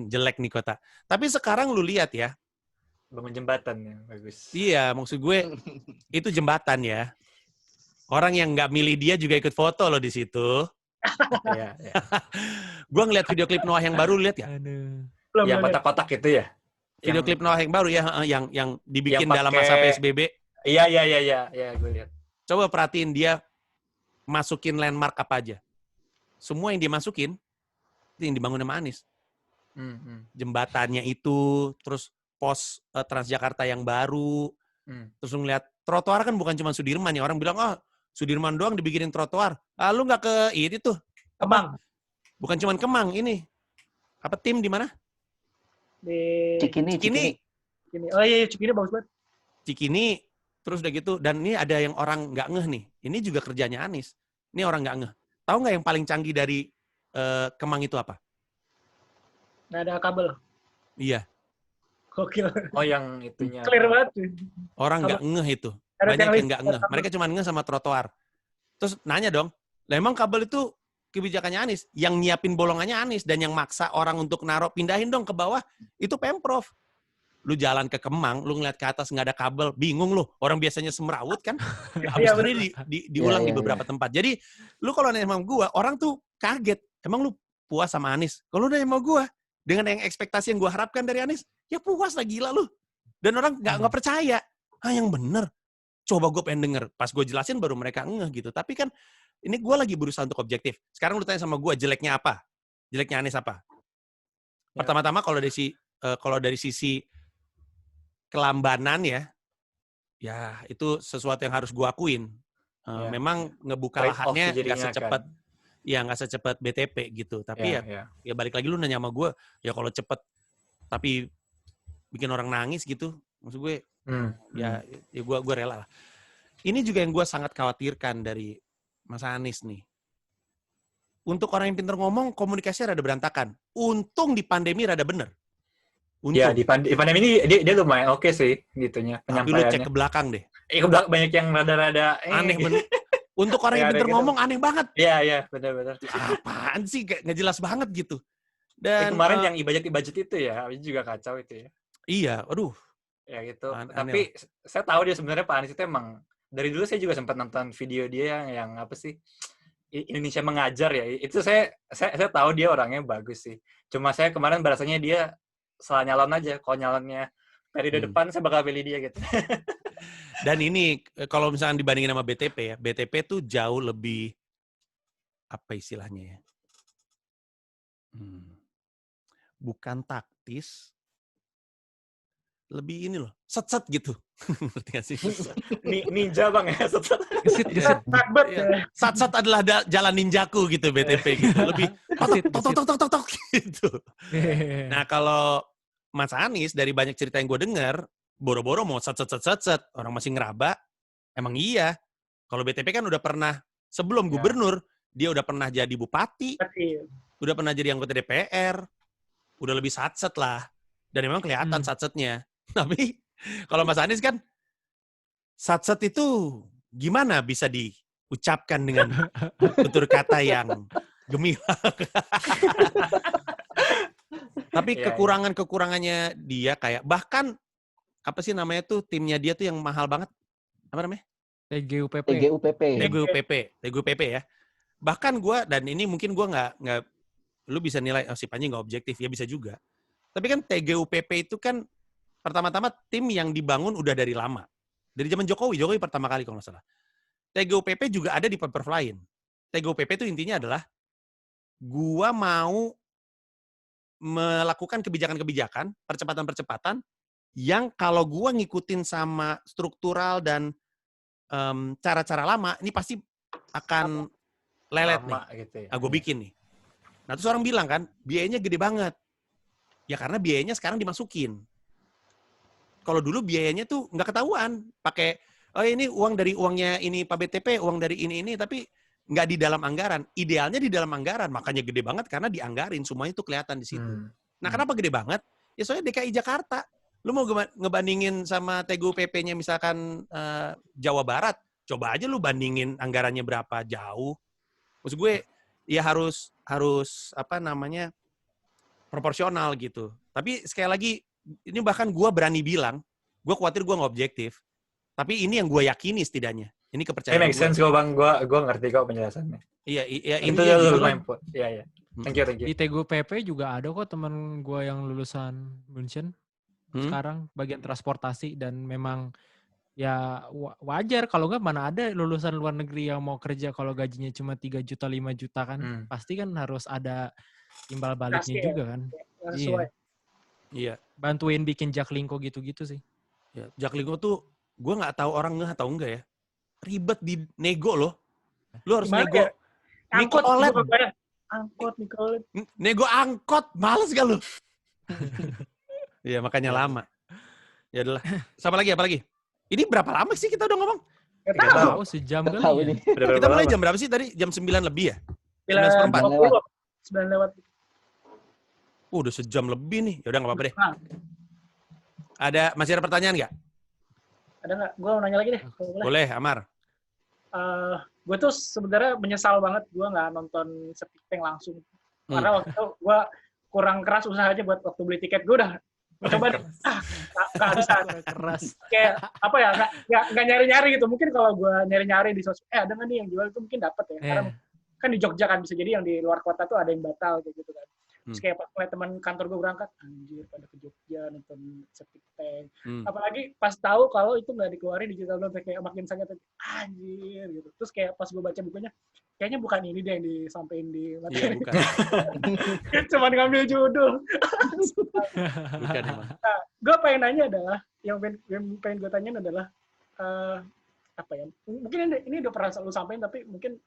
jelek nih kota. Tapi sekarang lu lihat ya. Bangun jembatan ya, bagus. Iya, maksud gue itu jembatan ya. Orang yang nggak milih dia juga ikut foto loh di situ. Iya. Gue ngeliat video klip Noah yang baru, lihat ya? Yang kotak-kotak itu ya? Video klip Noah yang baru ya, yang dibikin yang dalam masa PSBB. Iya, gue lihat. Coba perhatiin dia masukin landmark apa aja. Semua yang dimasukin, itu yang dibangun sama Anies. Jembatannya itu, terus pos Transjakarta yang baru, terus ngeliat trotoar kan bukan cuma Sudirman ya. Orang bilang, Sudirman doang dibikinin trotoar. Lu nggak ke ini tuh? Kemang. Bukan cuma Kemang, ini. Apa tim di mana? Di Cikini. Oh iya, Cikini bagus banget. Cikini, terus udah gitu. Dan ini ada yang orang nggak ngeh nih. Ini juga kerjanya Anies. Ini orang nggak ngeh. Tahu nggak yang paling canggih dari Kemang itu apa? Nggak ada kabel. Iya. Gokil. Oh, yang itunya. Clear banget. Orang nggak ngeh itu. Ada Banyak yang nggak ngeh. kabel. Mereka cuma ngeh sama trotoar. Terus nanya dong, lah emang kabel itu kebijakannya Anies? Yang nyiapin bolongannya Anies, dan yang maksa orang untuk naruh, pindahin dong ke bawah, itu Pemprov. Lu jalan ke Kemang, lu ngeliat ke atas nggak ada kabel, bingung lu. Orang biasanya semrawut kan. Habis itu diulang di beberapa tempat. Jadi, lu kalau nanya sama gua, orang tuh kaget. Emang lu puas sama Anies? Kalau nanya sama gua, dengan yang ekspektasi yang gua harapkan dari Anies, ya puas lah, gila lu. Dan orang nggak percaya. Yang bener. Coba gue pengen denger. Pas gue jelasin baru mereka ngeh gitu. Tapi kan ini gue lagi berusaha untuk objektif. Sekarang lu tanya sama gue, jeleknya apa? Jeleknya Anies apa? Pertama-tama kalau dari sisi kelambanan ya itu sesuatu yang harus gue akuin. Memang ngebuka lahannya nggak secepat BTP gitu. Tapi ya balik lagi lu nanya sama gue, ya kalau cepet tapi bikin orang nangis gitu, maksud gue ya gue rela lah. Ini juga yang gue sangat khawatirkan dari Mas Anies nih. Untuk orang yang pintar ngomong, komunikasinya rada berantakan. Untung di pandemi rada bener. Untung. Ya, di pandemi ini dia lumayan oke sih, gitunya, Tapi lu cek penyampaiannya. ke belakang deh. Banyak yang rada-rada, Aneh bener. Untuk orang yang Ada pinter gitu. ngomong aneh banget. Iya, benar-benar. Apaan sih? Kayak nggak jelas banget gitu. Dan Kemarin yang budget itu ya, itu juga kacau itu ya. iya, aduh. Ya gitu. Aneh Tapi saya tahu dia sebenarnya Pak Anies itu emang, dari dulu saya juga sempat nonton video dia yang apa sih, Indonesia Mengajar ya. Itu saya tahu dia orangnya bagus sih. Cuma saya kemarin berasanya dia salah nyalon aja. Kalau nyalonnya periode depan saya bakal pilih dia gitu. Dan ini kalau misalnya dibandingin sama BTP ya, BTP tuh jauh lebih apa istilahnya ya? Bukan taktis, lebih ini loh, set-set gitu. Ngerti gak sih? Ninja Bang ya. Gesit. Takbet ya. Sat-sat adalah jalan ninjaku gitu BTP gitu. Lebih tok gitu. Nah, kalau Mas Anies dari banyak cerita yang gue dengar, boro-boro mau set, orang masih ngeraba, emang iya. Kalau BTP kan udah pernah, sebelum gubernur, dia udah pernah jadi bupati, udah pernah jadi anggota DPR, udah lebih satset lah. Dan memang kelihatan satsetnya. Tapi kalau Mas Anies kan, satset itu gimana bisa diucapkan dengan tutur kata yang gemilang. Tapi kekurangannya dia kayak, bahkan apa sih namanya tuh, timnya dia tuh yang mahal banget. Apa namanya? TGUPP ya. Bahkan gue, dan ini mungkin gue nggak, lu bisa nilai, si Panji nggak objektif, ya bisa juga. Tapi kan TGUPP itu kan pertama-tama tim yang dibangun udah dari lama. Dari zaman Jokowi pertama kali kalau nggak salah. TGUPP juga ada di Pemprov lain. TGUPP itu intinya adalah, gua mau melakukan kebijakan-kebijakan, percepatan-percepatan, yang kalau gua ngikutin sama struktural dan cara-cara lama, ini pasti akan lelet lama, nih. Gitu ya. Gue bikin nih. Nah, terus orang bilang kan, biayanya gede banget. Ya karena biayanya sekarang dimasukin. Kalau dulu biayanya tuh nggak ketahuan. Pakai, ini uang dari uangnya ini Pak BTP, uang dari ini, tapi nggak di dalam anggaran. Idealnya di dalam anggaran, makanya gede banget karena dianggarin, semuanya tuh kelihatan di situ. Nah, kenapa gede banget? Ya soalnya DKI Jakarta. Lu mau ngebandingin sama TGUPP-nya misalkan Jawa Barat, coba aja lu bandingin anggarannya berapa jauh. Maksud gue, ya harus apa namanya, proporsional gitu. Tapi sekali lagi, ini bahkan gue berani bilang, gue khawatir gue nggak objektif. Tapi ini yang gue yakini setidaknya. Ini kepercayaan gue. Make sense kok Bang, gue ngerti kok penjelasannya. Iya, itu gitu lumayan. Iya. Thank you. Di TGUPP juga ada kok teman gue yang lulusan München. Sekarang bagian transportasi, dan memang ya wajar kalau nggak, mana ada lulusan luar negeri yang mau kerja kalau gajinya cuma 3 juta 5 juta kan. Pasti kan harus ada timbal baliknya juga kan. Iya. Bantuin bikin Jaklingko gitu-gitu sih. Ya, Jaklingko tuh gue nggak tahu orang nggak atau enggak ya. Ribet di nego loh. Lu harus nego. Ya? Angkot Nicolet. Nego angkot, males gak lu? Iya, makanya lama. Ya adalah. Apa lagi? Ini berapa lama sih kita udah ngomong? Gak tahu. Sejam kali ya. Kita mulai jam berapa sih tadi? Jam 9 lebih ya? 9 lewat. Udah sejam lebih nih. Ya udah nggak apa-apa deh. Masih ada pertanyaan nggak? Ada nggak? Gue mau nanya lagi deh. Boleh, Amar. Gue tuh sebenarnya menyesal banget gue nggak nonton Septic Tank langsung. Karena waktu itu gue kurang keras usahanya buat waktu beli tiket. Gue udah coba nggak bisa keras. Kayak apa ya, nggak nyari-nyari gitu. Mungkin kalau gue nyari-nyari di sosmed, ada nggak nih yang jual itu, mungkin dapat ya. Karena kan di Jogja kan, bisa jadi yang di luar kota tuh ada yang batal kayak gitu kan. Terus kayak pas ngeliat teman kantor gue berangkat, anjir pada ke Jogja nonton Septic Tank. Apalagi pas tahu kalau itu nggak dikeluarin digital download, kayak makin sakit, anjir gitu. Terus kayak pas gue baca bukunya, kayaknya bukan ini deh yang disampaikan di materi. Iya, bukan. Cuman ngambil judul. Bukan emang. Nah, gue pengen nanya adalah, yang pengen gue tanyain adalah, apa ya, mungkin ini udah pernah lu sampaikan, tapi mungkin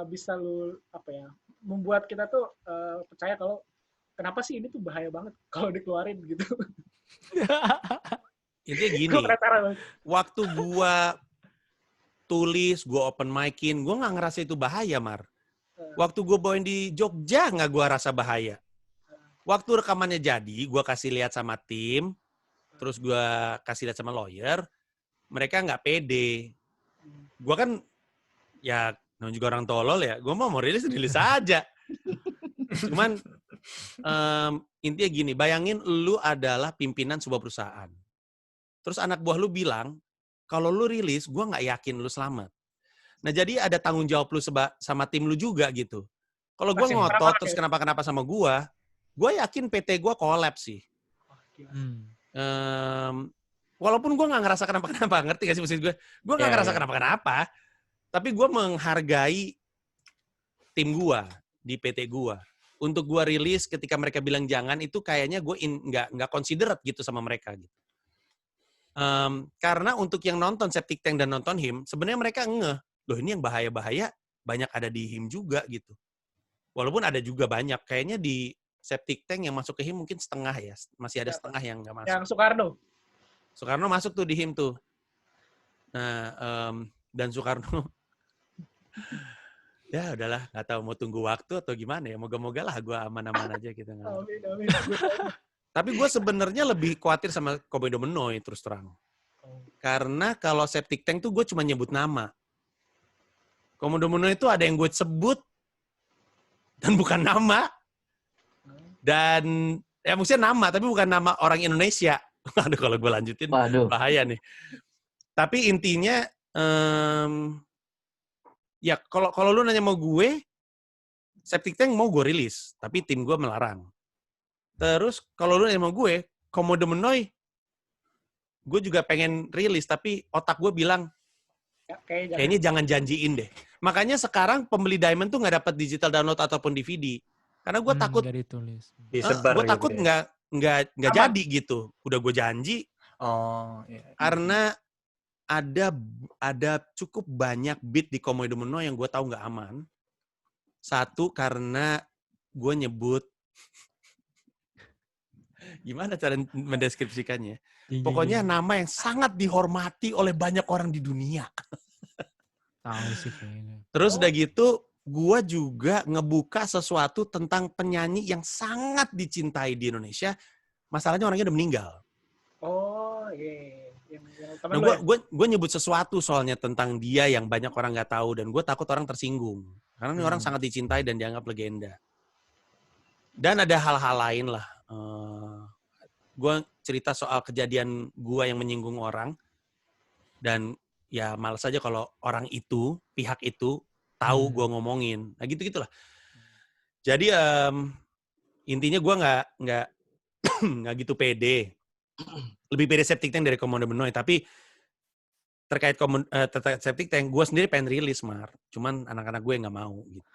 bisa lu, apa ya, membuat kita tuh percaya kalau kenapa sih ini tuh bahaya banget kalau dikeluarin gitu. Intinya gini, waktu gua tulis, gua open mic-in, gua nggak ngerasa itu bahaya, Mar. Waktu gua bawain di Jogja nggak gua rasa bahaya. Waktu rekamannya jadi, gue kasih lihat sama tim, terus gue kasih lihat sama lawyer, mereka nggak pede. Gue kan, ya juga orang tolol ya, gue mau rilis aja. Cuman intinya gini, bayangin lu adalah pimpinan sebuah perusahaan. Terus anak buah lu bilang, kalau lu rilis, gue nggak yakin lu selamat. Nah jadi ada tanggung jawab lu sama tim lu juga gitu. Kalau gue ngotot terus kenapa-kenapa sama gue yakin PT gue kolaps sih. Walaupun gue nggak ngerasa kenapa-kenapa, ngerti gak sih maksud gue? Gue nggak ngerasa kenapa-kenapa, tapi gue menghargai tim gue di PT gue. Untuk gue rilis ketika mereka bilang jangan, itu kayaknya gue nggak considerate gitu sama mereka gitu. Karena untuk yang nonton Septic Tank dan nonton HIM, sebenarnya mereka ngeh, loh ini yang bahaya-bahaya banyak ada di HIM juga gitu. Walaupun ada juga banyak, kayaknya di Septic Tank yang masuk ke HIM mungkin setengah ya, masih ada setengah yang nggak masuk. Yang Soekarno masuk tuh di HIM tuh. Nah, dan Soekarno, ya udahlah, nggak tahu mau tunggu waktu atau gimana ya. Moga-moga lah gue aman-aman aja gitu. Amin. Tapi gue sebenarnya lebih khawatir sama Komodo Menoy terus terang. Karena kalau Septic Tank tuh gue cuma nyebut nama. Komodo Menoy itu ada yang gue sebut dan bukan nama. Dan ya maksudnya nama, tapi bukan nama orang Indonesia. Aduh, kalau gue lanjutin bahaya nih. Tapi intinya, ya kalau lu nanya mau gue, Septic Tank mau gue rilis, tapi tim gue melarang. Terus kalau lu nanya mau gue, Komodo Menoy, gue juga pengen rilis, tapi otak gue bilang, kayaknya jangan janjiin deh. Makanya sekarang pembeli Diamond tuh nggak dapat digital download ataupun DVD. Karena gue takut, gue takut nggak jadi gitu. Udah gue janji. Karena ada cukup banyak bit di Komodo Menoy yang gue tahu nggak aman. Satu, karena gue nyebut, gimana cara mendeskripsikannya? Pokoknya nama yang sangat dihormati oleh banyak orang di dunia. Tahu sih kayaknya. Terus udah gitu, gue juga ngebuka sesuatu tentang penyanyi yang sangat dicintai di Indonesia. Masalahnya orangnya udah meninggal. Oh, iya. Nah, gue nyebut sesuatu soalnya tentang dia yang banyak orang nggak tahu, dan gue takut orang tersinggung. Karena ini orang sangat dicintai dan dianggap legenda. Dan ada hal-hal lain lah. Gue cerita soal kejadian gue yang menyinggung orang. Dan ya malas aja kalau orang itu, pihak itu, tahu gue ngomongin. Nah gitu-gitulah. Jadi intinya gue nggak gitu pede. Lebih pede Septic Tank dari Komodo Menoy. Tapi terkait Septic Tank, gue sendiri pengen rilis, Mar. Cuman anak-anak gue nggak mau gitu.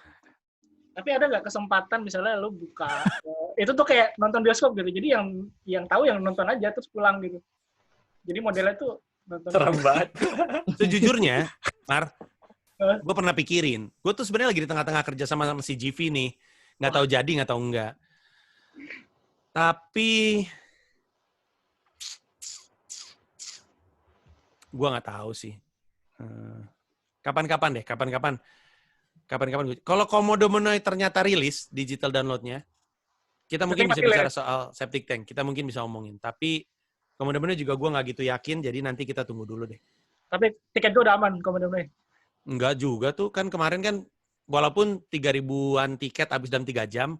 Tapi ada nggak kesempatan misalnya lu buka itu tuh kayak nonton bioskop gitu. Jadi yang tahu yang nonton aja terus pulang gitu. Jadi modelnya tuh nonton. Serem banget. Sejujurnya, Mar, gue pernah pikirin. Gue tuh sebenarnya lagi di tengah-tengah kerja sama si GV nih. Nggak tahu jadi, nggak tahu enggak. Tapi gue nggak tahu sih. Kapan-kapan deh, kapan-kapan. Kalau Komodo Menoy ternyata rilis digital downloadnya, kita mungkin bisa bicara soal Septic Tank. Kita mungkin bisa omongin. Tapi Komodo Menoy juga gue nggak gitu yakin, jadi nanti kita tunggu dulu deh. Tapi tiket gue udah aman Komodo Menoy. Enggak juga tuh, kan kemarin kan walaupun 3.000-an tiket habis dalam 3 jam,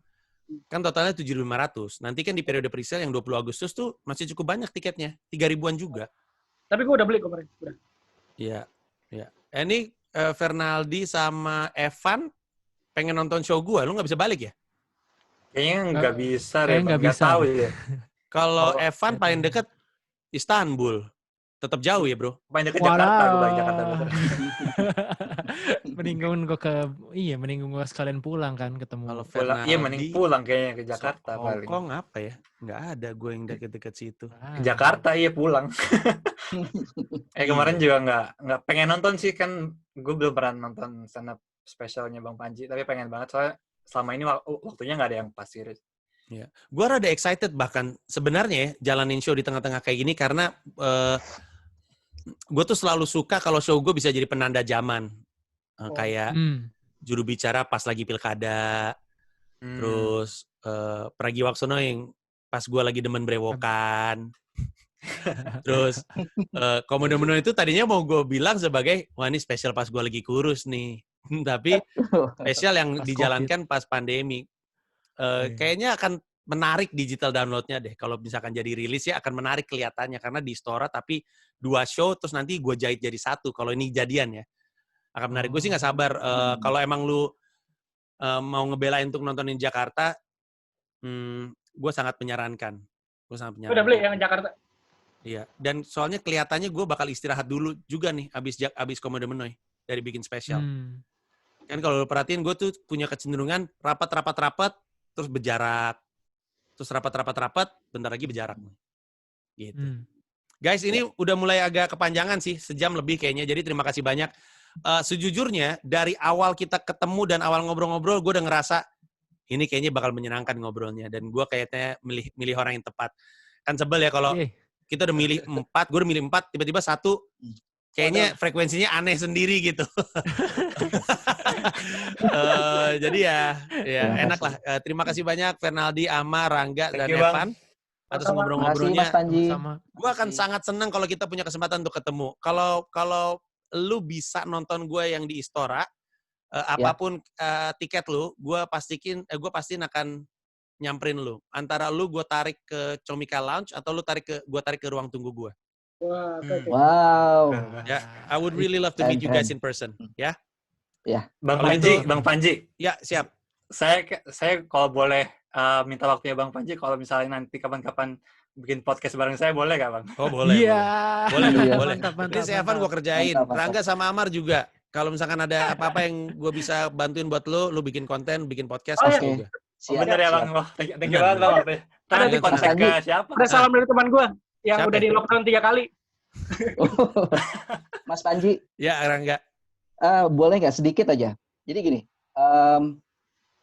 kan totalnya 7.500. Nanti kan di periode presale yang 20 Agustus tuh masih cukup banyak tiketnya, 3.000-an juga. Tapi gue udah beli kemarin. Iya. Ini Fernaldi sama Evan pengen nonton show gue, lu nggak bisa balik ya? Kayaknya nggak bisa deh, nggak bisa. Tahu ya. Kalau Evan paling deket Istanbul, tetap jauh ya bro. Paling deket Jakarta, gue paling Jakarta. mending gue sekalian pulang kan ketemu. Kalau Fernaldi, iya mending pulang kayaknya ke Jakarta paling. Hongkong apa ya? Nggak ada gue yang deket-deket situ. Ke Jakarta iya pulang. Kemarin juga nggak pengen nonton sih, kan gue belum pernah nonton stand up spesialnya Bang Panji, tapi pengen banget soalnya selama ini waktunya nggak ada yang pasti. Ya, gue rada excited bahkan sebenarnya ya, jalanin show di tengah-tengah kayak gini karena gue tuh selalu suka kalau show gue bisa jadi penanda zaman. Kayak juru bicara pas lagi pilkada, terus Pragiwaksono yang pas gue lagi demen brewokan. Terus Komodo itu tadinya mau gue bilang sebagai, wah ini spesial pas gue lagi kurus nih. Tapi spesial yang Pas dijalankan pas pandemi. Kayaknya akan menarik digital download-nya deh. Kalau misalkan jadi rilis ya akan menarik kelihatannya. Karena di Stora tapi 2 show terus nanti gue jahit jadi 1. Kalau ini jadian ya. Akan menarik. Gue sih nggak sabar. Kalau emang lu mau ngebelain untuk nontonin Jakarta, gue sangat menyarankan. Udah beli yang Jakarta? Iya, dan soalnya kelihatannya gue bakal istirahat dulu juga nih abis Komodo Menoy dari bikin spesial. Kan kalau lu perhatiin gue tuh punya kecenderungan rapat, terus berjarak. Terus rapat, bentar lagi berjarak. Gitu. Guys, ini udah mulai agak kepanjangan sih, sejam lebih kayaknya. Jadi terima kasih banyak. Sejujurnya, dari awal kita ketemu dan awal ngobrol-ngobrol, gue udah ngerasa ini kayaknya bakal menyenangkan ngobrolnya. Dan gue kayaknya milih orang yang tepat. Kan sebel ya kalau kita udah milih 4, gue udah milih 4, tiba-tiba 1, kayaknya frekuensinya aneh sendiri gitu. Jadi ya enak lah. Terima kasih banyak Fernaldi, Amar, Rangga, dan Evan atas ngobrol-ngobrolnya. Gue akan sangat senang kalau kita punya kesempatan untuk ketemu. Kalau lu bisa nonton gue yang di Istora, apapun tiket lu, gue pastiin akan nyamperin lu. Antara lu gue tarik ke Comika Lounge atau gue tarik ke ruang tunggu gue. Wow. Ya, I would really love to meet you guys in person. Ya. Ya. Bang Panji. Ya, siap. Saya kalau boleh minta waktunya Bang Panji, kalau misalnya nanti kapan-kapan bikin podcast bareng saya, boleh nggak Bang? Oh, boleh. Iya. Boleh. Ini si Evan gue kerjain. Mantap. Rangga sama Amar juga. Kalau misalkan ada apa-apa yang gue bisa bantuin buat lu bikin konten, bikin podcast, Oke. juga. Bener ya Bang. Wah, thank you banget Bang. Nanti kontak ke siapa? Ada salam dari teman gue yang Siapa udah di lockdown 3 kali. Mas Panji, Ya, Rangga. boleh nggak sedikit aja? Jadi gini,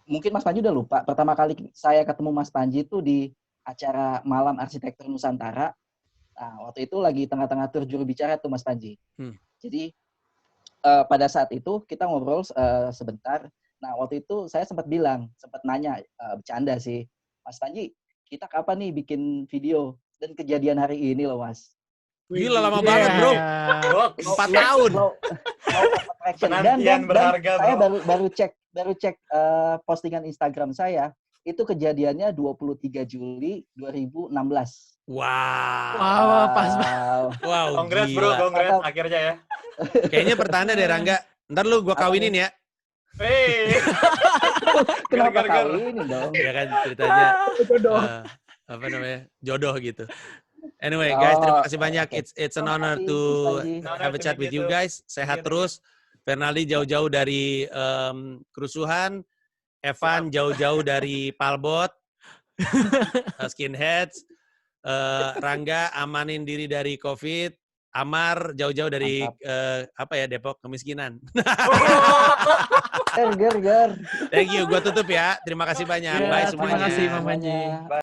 mungkin Mas Panji udah lupa. Pertama kali saya ketemu Mas Panji itu di acara Malam Arsitektur Nusantara. Nah, waktu itu lagi tengah-tengah tur juru bicara tuh Mas Panji. Jadi pada saat itu kita ngobrol sebentar. Nah, waktu itu saya sempat nanya, bercanda sih, Mas Panji, kita kapan nih bikin video? Dan kejadian hari ini loh, Mas. Gila, lama banget, bro. 4 tahun. Penantian berharga, bro. Saya baru cek postingan Instagram saya, itu kejadiannya 23 Juli 2016. Wow, pas Wow, Congrats, gila. bro. Congrats akhirnya ya. Kayaknya pertanda deh, Rangga. Ntar lu gue kawinin ya. Hey. Kenapa Gar. kali ini dong? Ya kan ceritanya apa namanya? Jodoh gitu. Anyway, guys, terima kasih banyak. It's an honor to have a chat with you guys. Sehat terus. Fernaldi jauh-jauh dari kerusuhan. Evan jauh-jauh dari Palbot. Skinheads. Rangga amanin diri dari COVID. Amar jauh-jauh dari Depok, kemiskinan. Ger. Thank you, gue tutup ya. Terima kasih banyak. Bye semuanya. Terima kasih Bang Panji.